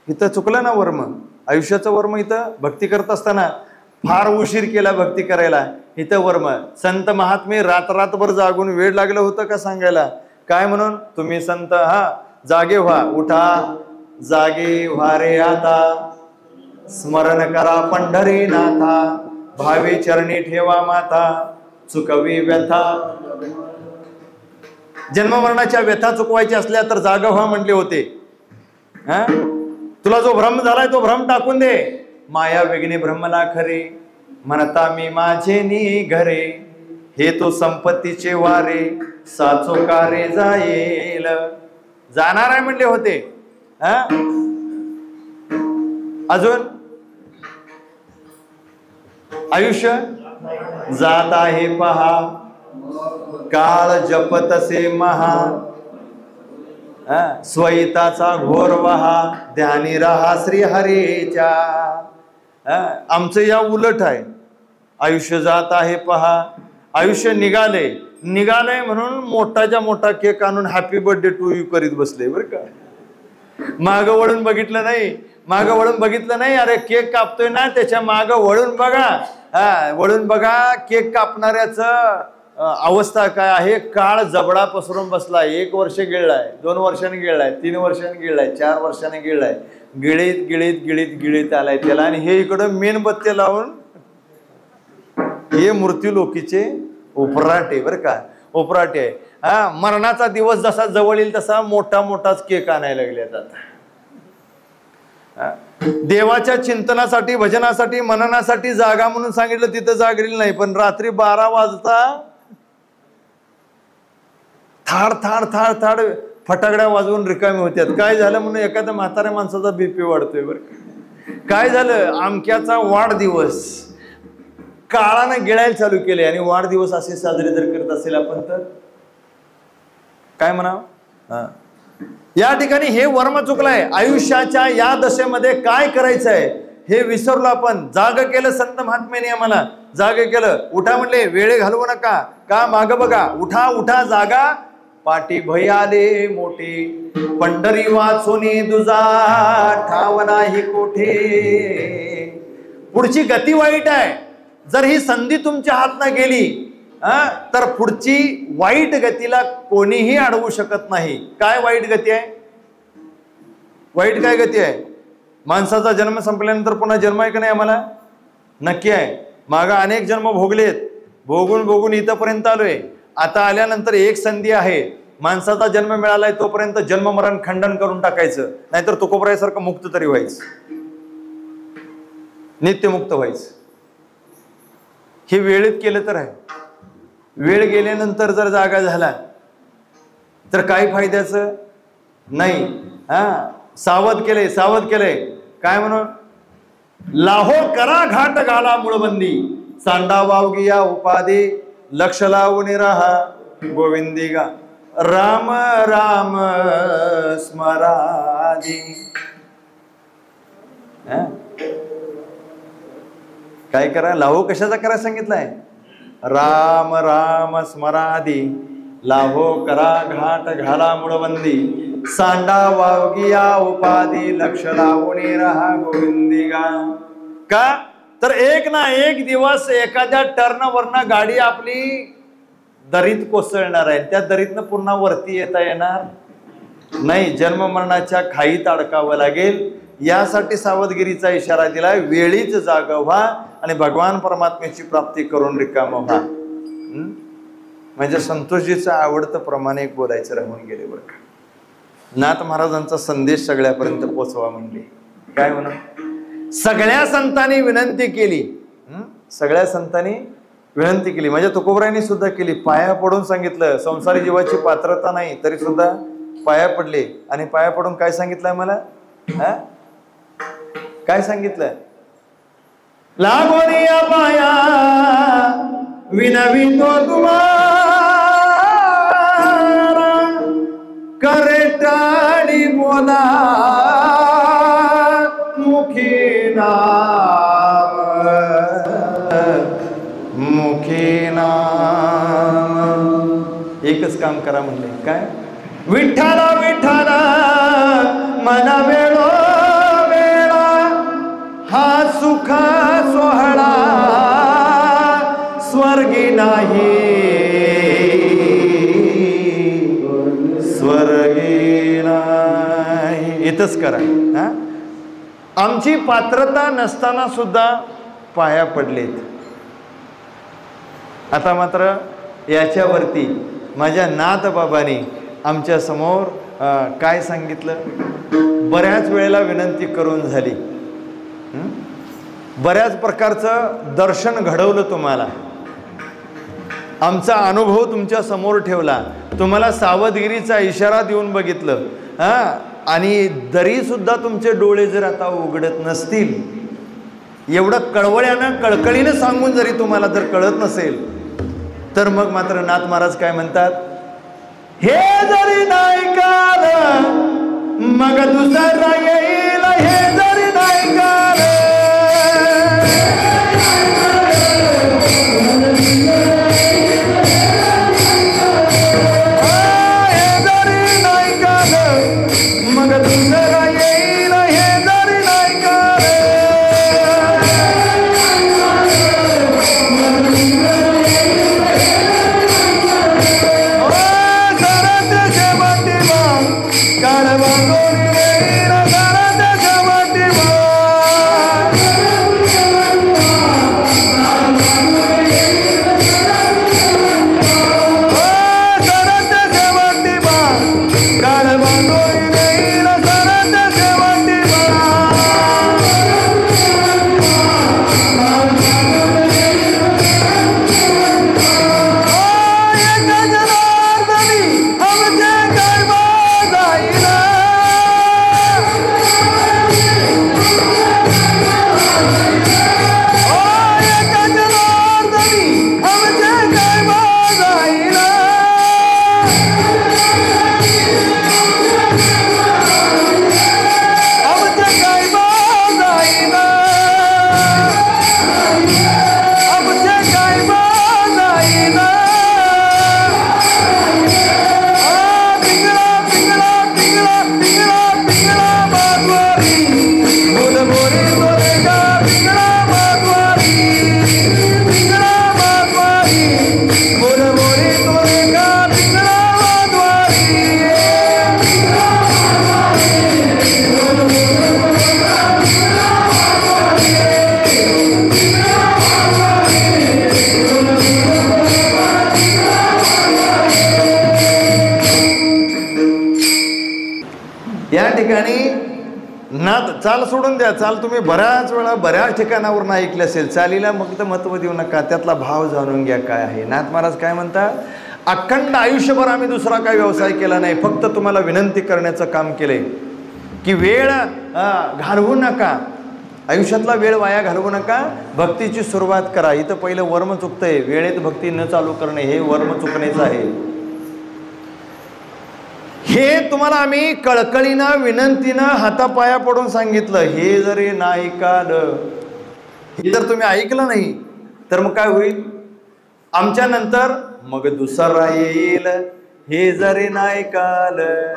इथं चुकलं ना वर्म, आयुष्याचं वर्म. इथं भक्ती करत असताना फार उशीर केला भक्ती करायला, इथं वर्म. संत महात्मे रात्रभर जागून वेळ लागलं होतं का सांगायला? काय म्हणून? तुम्ही संत जागे व्हा, उठा जागे व्हा रे आता, स्मरण करा पंढरीनाथा, भावे चरणी ठेवा माथा, चुकवी व्यथा. जन्ममरणाच्या व्यथा चुकवायच्या असल्या तर जागा व्हा म्हणले होते. तुला जो भ्रम झालाय तो भ्रम टाकून दे. माया वेगणे भ्रमला खरे, म्हणता मी माझे नि घरे, हे तो संपत्तीचे वारे, साचो कारे जाईल. जाणार आहे म्हणले होते. अजून आयुष्य जात आहे पहा, काळ जपतसे महा, स्वहिताचा घोर वहा, ध्यानी रहा श्री हरीच्या. आमचं या उलट आहे. आयुष्य जात आहे पहा, आयुष्य निघालंय म्हणून मोठाच्या मोठा केक आणून हॅपी बर्थडे टू यू करीत बसले बरं का. मागं वळून बघितलं नाही. अरे केक कापतोय ना, त्याच्या मागं वळून बघा. वळून बघा केक कापणाऱ्याचं अवस्था काय आहे. काळ जबडा पसरून बसला. 1 वर्ष गिळलाय, 2 वर्षांनी गिळलाय, 3 वर्षांनी गिळलाय, 4 वर्षांनी गिळलाय. गिळीत आलाय त्याला. आणि हे इकडं मेणबत्ती लावून हे मृत्यू लोकीचे उपराटे बरं का, उपराटे आहे. मरणाचा दिवस जसा जवळ येईल तसा मोठाच केक आणायला लागले आता. देवाच्या चिंतनासाठी, भजनासाठी, मननासाठी जागा म्हणून सांगितलं, तिथं जागलेली नाही. पण रात्री 12 वाजता थाड फटाकड्या वाजवून रिकामी होत्यात. काय झालं म्हणून एखाद्या म्हाताऱ्या माणसाचा बीपी वाढतोय बरं. काय झालं? अमक्याचा वाढदिवस काळानं गिळायला चालू केले. आणि वाढदिवस असे साजरे जर करत असेल आपण तर काय म्हणावं. या ठिकाणी हे वर्म चुकलंय. आयुष्याच्या या दशेमध्ये काय करायचंय हे विसरलो आपण. जाग केलं संत महात्म्याने आम्हाला, जाग केलं. उठा म्हणले, वेळे घालवू नका, का माग बघा, उठा जागा, पाठी भय आले मोठे, पंढरी वाचोनी दुजा ठाव नाही कोठे. पुढची गती वाईट आहे. जर ही संधी तुमच्या हातनं गेली तर पुढची वाईट गतीला कोणीही अडवू शकत नाही. काय वाईट गती आहे? वाईट काय गती आहे? माणसाचा जन्म संपल्यानंतर पुन्हा जन्म आहे का नाही आम्हाला? नक्की आहे. मागा अनेक जन्म भोगलेत, भोगून इथंपर्यंत आलोय. आता आल्यानंतर एक संधी आहे. माणसाचा जन्म मिळालाय तोपर्यंत जन्म मरण खंडन करून टाकायचं, नाहीतर तुकोबरायासारखं मुक्त तरी व्हायचं. नित्यमुक्त व्हायचं. हे वेळेत केलं तर आहे. वेळ गेल्यानंतर जर जागा झाला तर काही फायद्याचं नाही. सावध केले, सावध केले. काय म्हणून? लाहो करा घाट घाला मुळबंदी, सांडा वावगिया उपाधी, लक्ष लावून राहा गोविंदी गा, राम राम स्मरादी. काय करा? लाहो कशाचा करा सांगितलंय? राम राम स्मरादी, लाहो करा घाट घाला मुळबंदी, सांडा वावगिया उपाधी, लक्ष लावून राहा गोविंदी गा. का तर एक ना एक दिवस एखाद्या टर्नवरनं गाडी आपली दरीत कोसळणार आहे. त्या दरीतनं पुन्हा वरती येता येणार नाही. जन्म मरणाच्या खाईत अडकावं लागेल. यासाठी सावधगिरीचा इशारा दिलाय. वेळीच जागा व्हा आणि भगवान परमात्म्याची प्राप्ती करून रिकाम व्हा. म्हणजे संतोषजीचं आवडतं प्रमाणे एक बोलायचं राहून गेले बरं का. नाथ महाराजांचा संदेश सगळ्यापर्यंत पोचवा म्हणले. काय म्हणून? सगळ्या संतांनी विनंती केली. सगळ्या संतांनी विनंती केली. म्हणजे तुकोबरायांनी सुद्धा केली. पाया पडून सांगितलं. संसारी जीवाची पात्रता नाही तरी सुद्धा पाया पडले. आणि पाया पडून काय सांगितलंय मला? काय सांगितलं? लागोनिया पाया विनवितो तुम्हारा, करे टाळी बोला मुखी नाम, मुखी नाम. एकच काम करा म्हणले. काय? विठ्ठला विठ्ठला मना वेळो वेळा, हा सुख सोहळा स्वर्गी नाही, स्वर्गी नाही. इथंच करा. आमची पात्रता नसताना सुद्धा पाया पडलेत. आता मात्र याच्यावरती माझ्या नाथ बाबांनी आमच्या समोर काय सांगितलं? बऱ्याच वेळेला विनंती करून झाली. बऱ्याच प्रकारचं दर्शन घडवलं तुम्हाला. आमचा अनुभव तुमच्या समोर ठेवला. तुम्हाला सावधगिरीचा इशारा देऊन बघितलं. आणि तरी सुद्धा तुमचे डोळे जर आता उघडत नसतील, एवढं कळवळ्यानं कळकळीनं सांगून जरी तुम्हाला जर कळत नसेल, तर मग मात्र नाथ महाराज काय म्हणतात? हे जरी नाही काल मग दुसरा येईल, हे जरी नाही काल, हे जरी नाही काल मग दुसरा येईल, हे जरी नाही काल. नाद चाल सोडून द्या. चाल तुम्ही बऱ्याच वेळा बऱ्याच ठिकाणावर ऐकले असेल. चालीला मग तर महत्त्व देऊ नका, त्यातला भाव जाणून घ्या काय आहे. नाथ महाराज काय म्हणतात, अखंड आयुष्यभर आम्ही दुसरा काय व्यवसाय केला नाही, फक्त तुम्हाला विनंती करण्याचं काम केलंय की वेळ घालवू नका, आयुष्यातला वेळ वाया घालवू नका, भक्तीची सुरुवात करा. इथं पहिलं वर्म चुकतंय, वेळेत भक्ती न चालू करणे हे वर्म चुकण्याचं आहे. हे तुम्हाला आम्ही कळकळीनं विनंतीनं हातापाया पडून सांगितलं. हे जरी नाही ऐकालं, हे जर तुम्ही ऐकलं नाही तर मग काय होईल, आमच्या नंतर मग दुसरा येईल. हे जरी नाही ऐकालं,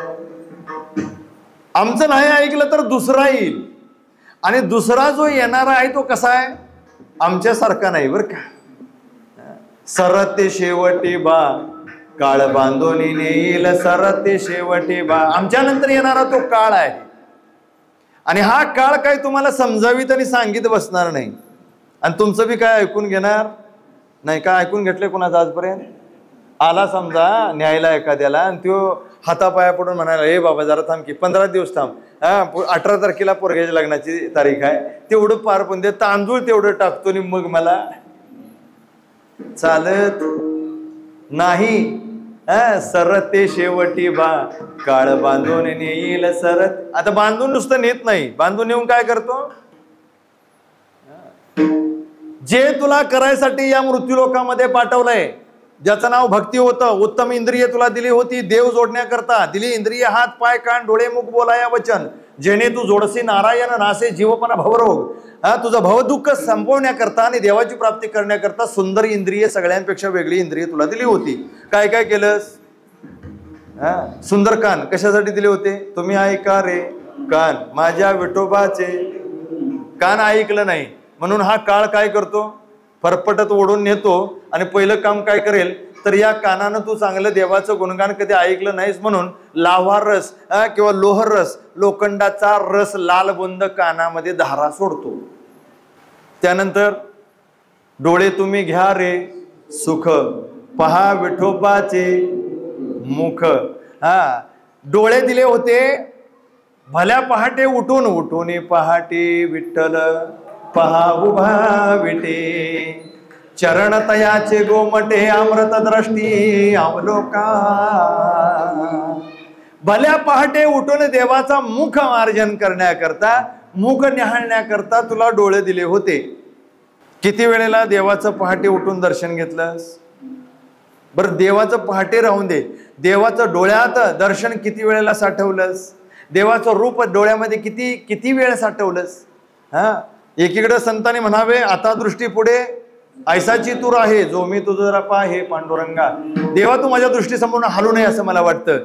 आमचं नाही ऐकलं तर दुसरा येईल. आणि दुसरा जो येणारा आहे तो कसा आहे, आमच्यासारखा नाही बरं का. सरते शेवटी बा काळ बांधून नेईल, सरते शेवटी बा. आमच्या नंतर येणारा तो काळ आहे. आणि हा काळ काय तुम्हाला समजावीत आणि सांगित बसणार नाही, आणि तुमचं बी काय ऐकून घेणार नाही. काय ऐकून घेतले कोणाचं आजपर्यंत? आला समजा न्यायला एखाद्याला आणि तो हातापाया पडून म्हणाला, हे बाबा जरा थांब की 15 दिवस थांब, 18 तारखेला पोरग्याच्या लग्नाची तारीख आहे, तेवढं पार पण दे, तांदूळ तेवढं टाकतो आणि मग मला चालत नाही. सरते शेवटी बा काळ बांधून नेईल सरत. आता बांधून नुसतं नेत नाही, बांधून नेऊन काय करतो, जे तुला करायसाठी या मृत्यूलोकामध्ये पाठवलंय, ज्याचं नाव भक्ती होतं, उत्तम इंद्रिय तुला दिली होती देव जोडण्याकरता, दिली इंद्रिय हात पाय कान डोळे मुख बोलाया वचन, जेणे तू जोडसी नारायण नासे जीवपणा भवरोग. तुझं भवदुःख संपवण्याकरता आणि देवाची प्राप्ती करण्याकरता सुंदर इंद्रिय, सगळ्यांपेक्षा वेगळी इंद्रिय तुला दिली होती. काय काय केलंस? सुंदर कान कशासाठी दिले होते? तुम्ही ऐका रे कान माझ्या विठोबाचे. कान ऐकलं नाही म्हणून हा काळ काय करतो, फरफटत ओढून नेतो. आणि पहिलं काम काय करेल तर या कानानं तू चांगलं देवाचं गुणगान कधी ऐकलं नाहीस म्हणून लाव्हा रस किंवा लोहर रस, लोखंडाचा रस लालबुंद कानामध्ये धारा सोडतो. त्यानंतर डोळे तुम्ही घ्या रे सुख, पहा विठोबाचे मुख. डोळे दिले होते भल्या पहाटे उठून, उठून पहाटे विठ्ठल पहा उभा विटे, चरण तयाचे गोमटे अमृत दृष्टी अवलोका. भल्या पहाटे उठून देवाचा मुख मार्जन करण्याकरता, मुख निहाळण्याकरता तुला डोळे दिले होते. किती वेळेला देवाचं पहाटे उठून दर्शन घेतलंस? बरं देवाचं पहाटे राहून दे, देवाचं डोळ्यात दर्शन किती वेळेला साठवलंस? देवाचं रूप डोळ्यामध्ये किती किती वेळ साठवलंस? एकीकडे संतांनी म्हणावे, आता दृष्टी पुढे ऐसाची तूर आहे, जो मी तुझं जरा पाहे पांडुरंगा. देवा तू माझ्या दृष्टीसमोर हलू नये असं मला वाटतं.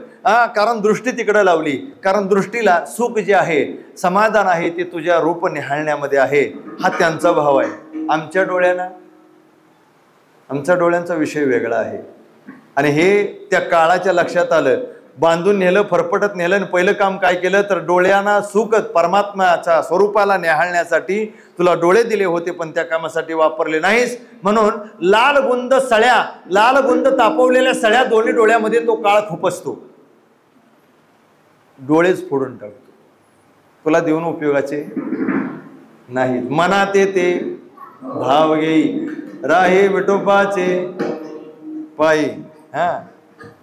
कारण दृष्टी तिकडे लावली, कारण दृष्टीला सुख जे आहे, समाधान आहे ते तुझ्या रूप निहाळण्यामध्ये आहे. हा त्यांचा भाव आहे. आमच्या डोळ्यांचा विषय वेगळा आहे. आणि हे त्या काळाच्या लक्षात आलं, बांधून नेलं, फरफटत नेलं. आणि पहिलं काम काय केलं तर डोळ्यांना सुख परमात्म्याच्या स्वरूपाला निहाळण्यासाठी तुला डोळे दिले होते, पण त्या कामासाठी वापरले नाहीस. म्हणून लालबुंद सळ्या, लालबुंद तापवलेल्या सळ्या दोन्ही डोळ्यामध्ये तो काळ खुपसतो, डोळेच फोडून टाकतो. तुला देऊन उपयोगाचे नाही. मनात येते भाव घेई राहे विठोबाचे पायी.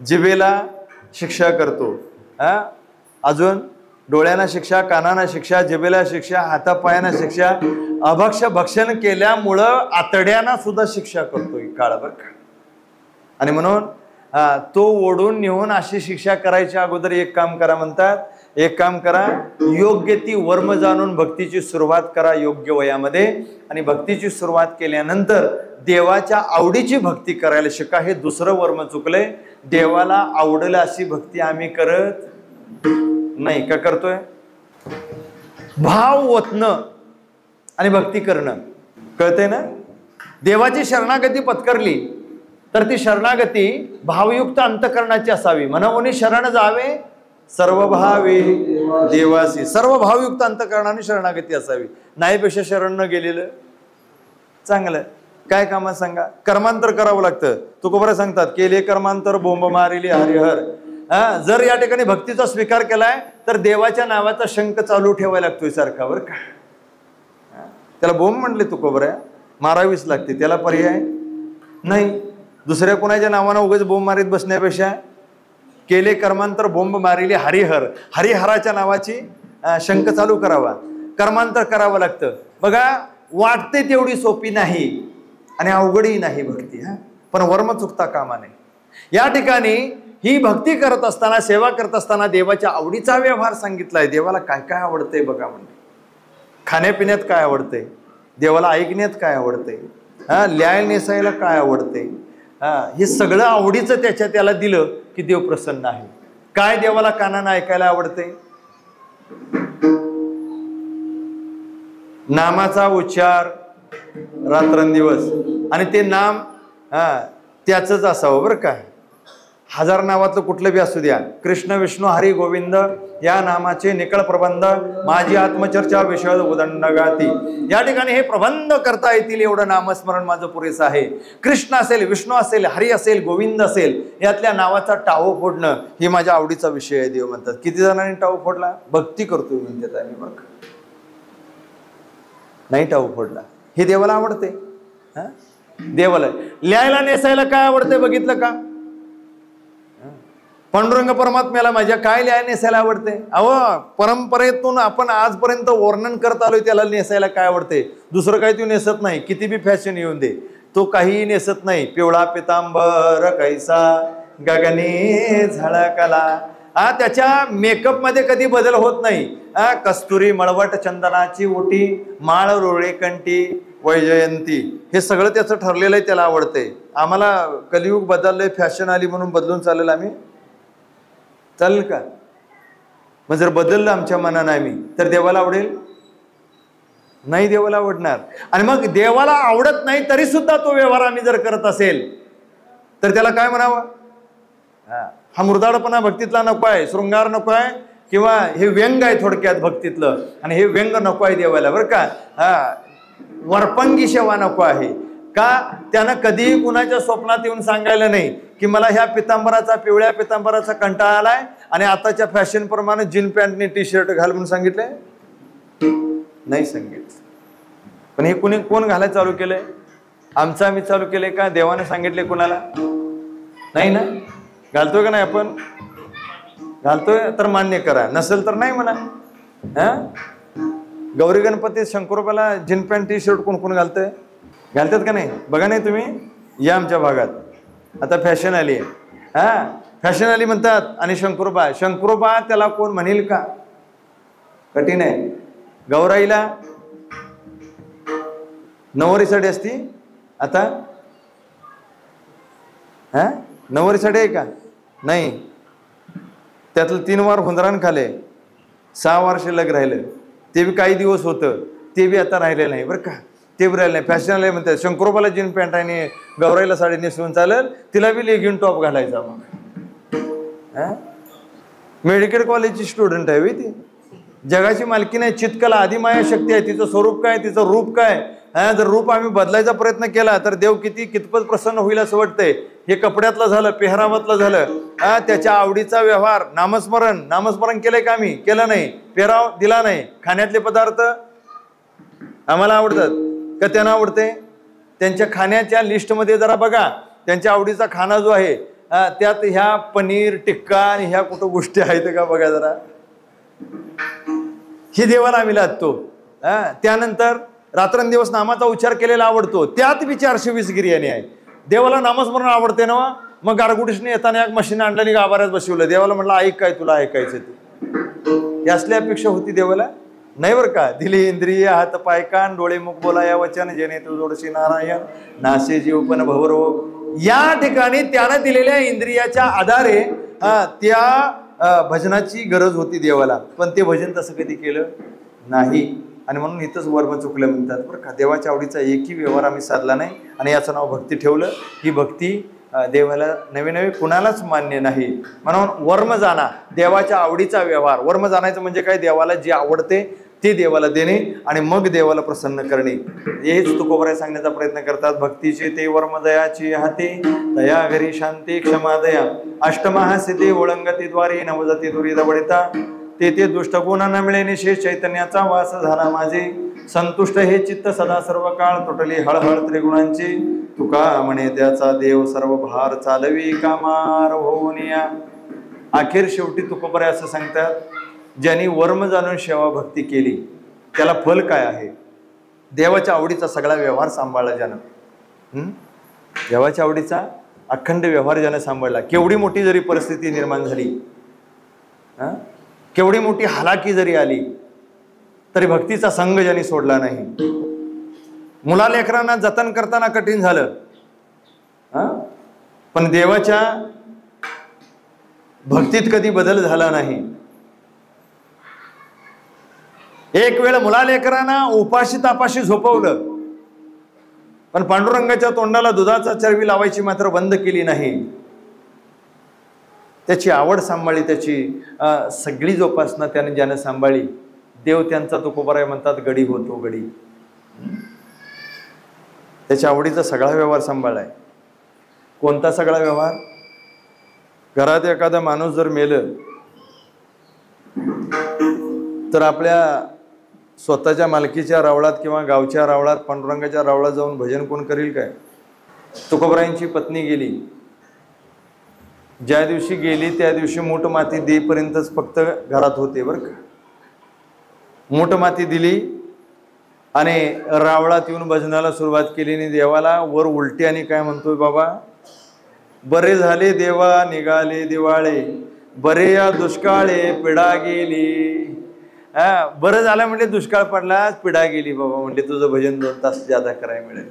जिभेला शिक्षा करतो, अजून डोळ्यांना शिक्षा, कानांना शिक्षा, जिभेला शिक्षा, हातापायांना शिक्षा, अभक्ष भक्षण केल्यामुळं आतड्यांना सुद्धा शिक्षा करतो काळ बरं का. आणि म्हणून तो ओढून नेऊन अशी शिक्षा करायच्या अगोदर एक काम करा म्हणतात, एक काम करा, योग्य ती वर्म जाणून भक्तीची सुरुवात करा योग्य वयामध्ये. आणि भक्तीची सुरुवात केल्यानंतर देवाच्या आवडीची भक्ती करायला शिका. हे दुसरं वर्म चुकलंय. देवाला आवडेल अशी भक्ती आम्ही करत नाही. का करतोय? भाव ओतणं आणि भक्ती करणं. कळतंय ना? देवाची शरणागती पत्करली तर ती शरणागती भावयुक्त अंतकरणाची असावी. म्हणून शरण जावे सर्व भावे देवासी. सर्व भावयुक्त अंतकरणाने शरणागती असावी. नाहीपेक्षा शरण न गेलेलं चांगलं. काय कामात सांगा? कर्मांतर करावं लागतं. तुकोबरा सांगतात, केले कर्मांतर बोंब मारिले हरिहर. जर या ठिकाणी भक्तीचा स्वीकार केलाय तर देवाच्या नावाचा शंख चालू ठेवायला लागतोय सारखा, बरं का. त्याला बोंब म्हणले तुकोबऱ्या, मारावीच लागते, त्याला पर्याय नाही. दुसऱ्या कोणाच्या नावानं उगाच बोंब मारीत बसण्यापेक्षा केले कर्मांतर बोंब मारिले हरिहर, हरिहराच्या नावाची शंख चालू करावा, कर्मांतर करावं लागतं. बघा, वाटते तेवढी सोपी नाही आणि अवघडही नाही भक्ती, पण वर्म चुकता कामा नये. या ठिकाणी ही भक्ती करत असताना, सेवा करत असताना देवाच्या आवडीचा व्यवहार सांगितलाय. देवाला काय काय आवडतंय बघा, म्हणजे खाण्यापिण्यात काय आवडतंय, देवाला ऐकण्यात काय आवडतंय, ल्याय नेसायला काय आवडतंय, हे सगळं आवडीचं त्याला दिलं की देव प्रसन्न आहे. काय देवाला कानानं ऐकायला आवडतंय? नामाचा उच्चार रात्रंदिवस, आणि ते नाम त्याच असावं, बरं का. 1000 नावातलं कुठलं बी असू द्या, कृष्ण विष्णू हरी गोविंद या नामाचे निकळ प्रबंध, माझी आत्मचर्चा विषद उदंड गाती. या ठिकाणी हे प्रबंध करता येतील एवढं नामस्मरण माझं पुरेसं आहे. कृष्ण असेल, विष्णू असेल, हरी असेल, गोविंद असेल, यातल्या नावाचा टाहो फोडणं हे माझ्या आवडीचा विषय आहे. देव म्हणतात, किती जणांनी टाहो फोडला? भक्ती करतोय म्हणतात आम्ही, बरं का. नाही टाहो फोडला, हे देवाला आवडते. देवाला लिहायला नेसायला काय आवडते बघितलं का? पांडुरंग परमात्म्याला माझ्या काय लिहायला नेसायला आवडते? अहो, परंपरेतून आपण आजपर्यंत वर्णन करत आलोय, त्याला नेसायला काय आवडते. दुसरं काही तू नेसत नाही, किती बी फॅशन येऊन दे, तो काहीही नेसत नाही. पिवळा पितांबर कैसा गगनी झळकला. त्याच्या मेकअप मध्ये कधी बदल होत नाही. कस्तुरी मळवट चंदनाची ओटी, माळ रोळे कंठी वैजयंती, हे सगळं त्याचं ठरलेलं आहे, त्याला आवडतंय. आम्हाला कलियुग बदललंय, फॅशन आली म्हणून बदलून चालेल आम्ही? चालेल का? मग जर बदललं आमच्या मनानं आम्ही, तर देवाला आवडेल? नाही, देवाला आवडणार. आणि मग देवाला आवडत नाही तरी सुद्धा तो व्यवहार आम्ही जर करत असेल तर त्याला काय म्हणावं? हा मुरदाडपणा भक्तीतला नको आहे, शृंगार नको आहे, किंवा हे व्यंग आहे थोडक्यात भक्तीतलं, आणि हे व्यंग नको आहे देवाला, बरं का. वरपंगी सेवा नको आहे का? त्यानं कधीही कुणाच्या स्वप्नात येऊन सांगायला नाही की मला ह्या पितांबराचा, पिवळ्या पितांबराचा कंटाळा आलाय आणि आताच्या फॅशन प्रमाणे जीन पॅन्टने टी शर्ट घाल म्हणून सांगितलंय? नाही सांगितलं. पण हे कोण घालायला चालू केलंय? आमचं आम्ही चालू केलंय का? देवाने सांगितले कुणाला? नाही ना. घालतोय का नाही आपण? घालतोय तर मान्य करा, नसेल तर नाही म्हणा. गौरी गणपती शंकरोबाला जीन पॅन्ट टी शर्ट कोण घालतंय? घालतात का नाही? बघा नाही तुम्ही या आमच्या भागात आता फॅशन आली आहे. फॅशन आली म्हणतात, आणि शंकरोबा त्याला कोण म्हणेल का? कठीण आहे. गौराईला नववारी साडी असती आता? नववारी साडी आहे का? नाही. त्यातलं 3 वार हुंदरान खाले, 6 वार शिल्लक राहिलं, ते बी काही दिवस होतं, ते बी आता राहिलेलं नाही, बरं का. ते बी राहिलं नाही. फॅशन आले म्हणतात. शंकरोबाला जीन पॅन्ट आणि गौराईला साडी नेसवून चालेल, तिला बी लेगिन टॉप घालायचा. मग मेडिकल कॉलेजची स्टुडंट आहे ती, जगाची मालकी नाही. चितकला आदिमाया शक्ती आहे. तिचं स्वरूप काय, तिचं रूप काय? जर रूप आम्ही बदलायचा प्रयत्न केला तर देव कितपत प्रसन्न होईल असं वाटतंय. हे कपड्यातलं झालं, पेहरावातलं झालं. त्याच्या आवडीचा व्यवहार, नामस्मरण केलंय का आम्ही? केलं नाही. पेहराव दिला नाही. खाण्यातले पदार्थ आम्हाला आवडतात का त्यांना आवडते? त्यांच्या खाण्याच्या लिस्टमध्ये जरा बघा, त्यांच्या आवडीचा खाना जो आहे त्यात ह्या पनीर टिक्का आणि ह्या कुठं गोष्टी आहेत का बघा जरा. ही देवाला आम्ही लादतो. त्यानंतर रात्रंदिवस नामाचा उच्चार केलेला आवडतो, त्यात बी 420 गिर्याणी आहे. देवाला नामस्मरण आवडते ना. मग गारगुडीसने येताना एक मशीन आणल्याने गाभाऱ्यात बसवलं. देवाला म्हटलं ऐक काय तुला ऐकायचं ते. ही असली अपेक्षा होती देवाला? नाही बरं का. दिली इंद्रिय हात पाय कान डोळे मुख बोला या वचन, जेणे तू जोडशी नारायण नासे जीव पण भवरोग. या ठिकाणी त्यानं दिलेल्या इंद्रियाच्या आधारे त्या भजनाची गरज होती देवाला, पण ते भजन तसं कधी केलं नाही. आणि म्हणून इथंच वर्म चुकलं म्हणतात, बरं का. देवाच्या आवडीचा एकही व्यवहार आम्ही साधला नाही आणि याचं नाव भक्ती ठेवलं. ही भक्ती देवाला नवे कुणालाच मान्य नाही. म्हणून वर्म जाणा, देवाच्या आवडीचा व्यवहार. वर्म जाणायचं म्हणजे काय? देवाला जे आवडते ते देवाला देणे आणि मग देवाला प्रसन्न करणे, हेच तुकोबराय सांगण्याचा प्रयत्न करतात. भक्तीचे ते वर्मदयाची हाते, दया घरी शांती क्षमा दया, अष्टमहासिद्धी ओळंगती द्वारे नवजती दुरी दवडिता, ते दुष्टगुणांना मिळे निशेष चैतन्याचा वास झाला माझे, संतुष्ट हे चित्त सदा सर्व काळ, तुटली हळहळ त्रिगुणांची, तुका म्हणे त्याचा देव सर्व भार चालवी कामार होऊन या. अखेर शेवटी तुकोबराय असं सांगतात, ज्यांनी वर्म जाणून सेवा भक्ती केली त्याला फल काय आहे? देवाच्या आवडीचा सगळा व्यवहार सांभाळला ज्यानं, देवाच्या आवडीचा अखंड व्यवहार ज्यानं सांभाळला, केवढी मोठी जरी परिस्थिती निर्माण झाली, केवढी मोठी हालाकी जरी आली, तरी भक्तीचा संग ज्यांनी सोडला नाही. मुलालेकरांना जतन करताना कठीण झालं, पण देवाच्या भक्तीत कधी बदल झाला नाही. एक वेळ मुलालेकरांना उपाशी तापाशी झोपवलं, पण पांडुरंगाच्या तोंडाला दुधाचा चरबी लावायची मात्र बंद केली नाही. त्याची आवड सांभाळली, त्याची सगळी जोपासना त्याने ज्यानं सांभाळली, देव त्यांचा तुकोबराय म्हणतात गडी होतो गडी. त्याच्या आवडीचा सगळा व्यवहार सांभाळलाय. कोणता सगळा व्यवहार? घरात एखादा माणूस जर मेलं तर आपल्या स्वतःच्या मालकीच्या रावळात किंवा गावच्या रावळात पांडुरंगाच्या रावळात जाऊन भजन कोण करील काय? तुकोबरायांची पत्नी गेली, ज्या दिवशी गेली त्या दिवशी मूठ माती देईपर्यंतच फक्त घरात होते बरं का. मूठ माती दिली आणि रावळात येऊन भजनाला सुरुवात केली आणि देवाला वर उलटी आणि काय म्हणतोय, बाबा बरे झाले देवा निघाले दिवाळे, बरे या दुष्काळे पिढा गेली. बरं झालं म्हणजे दुष्काळ पडला, पिढा गेली बाबा, म्हणजे तुझं भजन 2 तास ज्यादा करायला मिळेल.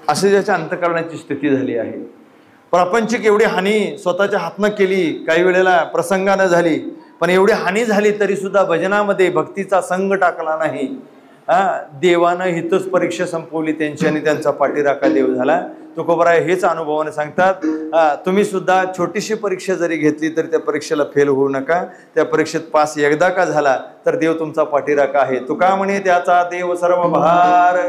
असे ज्याच्या अंतःकरणाची स्थिती झाली आहे. प्रापंचिक एवढी हानी स्वतःच्या हातनं केली, काही वेळेला प्रसंगानं झाली, पण एवढी हानी झाली तरी सुद्धा भजनामध्ये भक्तीचा संग टाकला नाही. देवानं हितच परीक्षा संपवली त्यांची आणि त्यांचा पाठीराखा देव झाला. तुकोबराय हेच अनुभवाने सांगतात, तुम्ही सुद्धा छोटीशी परीक्षा जरी घेतली तरी त्या परीक्षेला फेल होऊ नका. त्या परीक्षेत पास एकदा का झाला तर देव तुमचा पाठीराखा आहे. तुका म्हणे त्याचा देव सर्व भार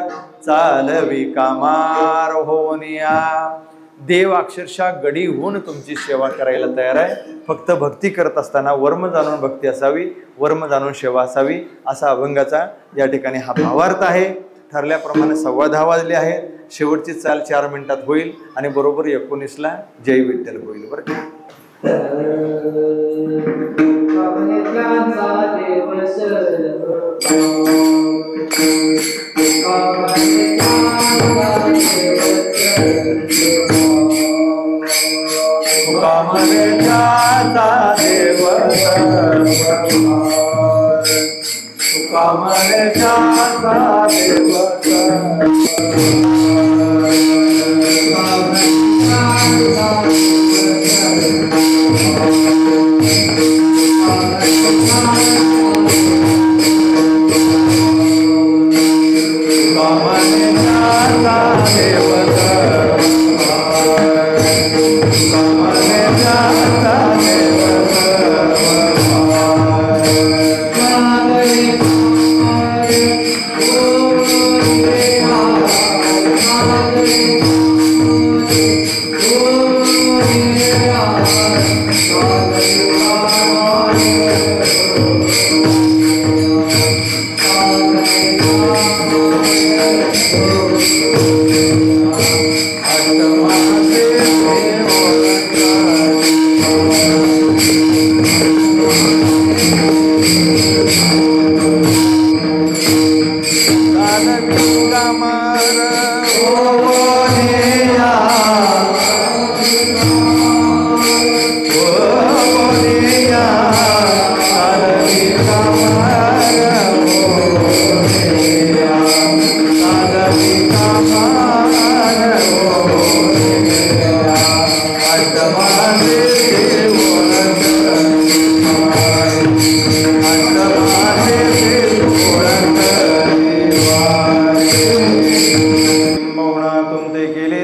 चालवी कामार होनिया. देव अक्षरशः गडी होऊन तुमची सेवा करायला तयार आहे. फक्त भक्ती करत असताना वर्म जाणून भक्ती असावी, वर्म जाणून सेवा असावी, असा अभंगाचा या ठिकाणी हा भावार्थ आहे. ठरल्याप्रमाणे 10:15 वाजले आहेत. शेवटची चाल 4 मिनिटात होईल आणि बरोबर 19ला जय विठ्ठल होईल बरं का.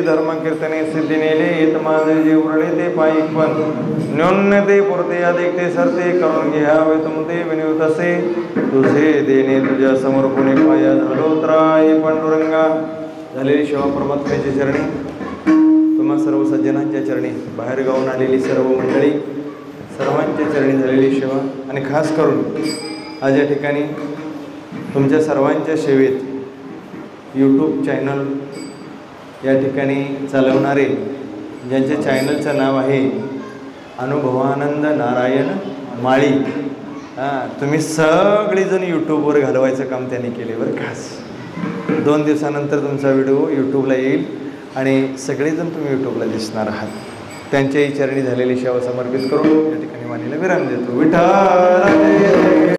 धर्म कीर्तने सिद्धी नेले येत माझे जे उरले ते पायी पण न्यूनते पुरते अधिक ते सरते करून घ्यावे तुमते विनियुत असे तुझे देणे तुझ्या समोर कोणी पाया झालो त्राय पांडुरंगा. झालेली सेवा परमात्म्याच्या चरणी, तुम्हा सर्व सज्जनांच्या चरणी, बाहेर गावून आलेली सर्व मंडळी सर्वांच्या चरणी झालेली सेवा. आणि खास करून आज या ठिकाणी तुमच्या सर्वांच्या सेवेत यूट्यूब चॅनल या ठिकाणी चालवणारे, ज्यांच्या चॅनलचं नाव आहे अनुभवानंद नारायण माळी. तुम्ही सगळेजण यूट्यूबवर घालवायचं काम त्यांनी केले बरं. खास 2 दिवसानंतर तुमचा व्हिडिओ यूट्यूबला येईल आणि सगळेजण तुम्ही यूट्यूबला दिसणार आहात. त्यांच्याही चरणी झालेली सेवा समर्पित करून या ठिकाणी वाणीला विराम देतो. विठ्ठल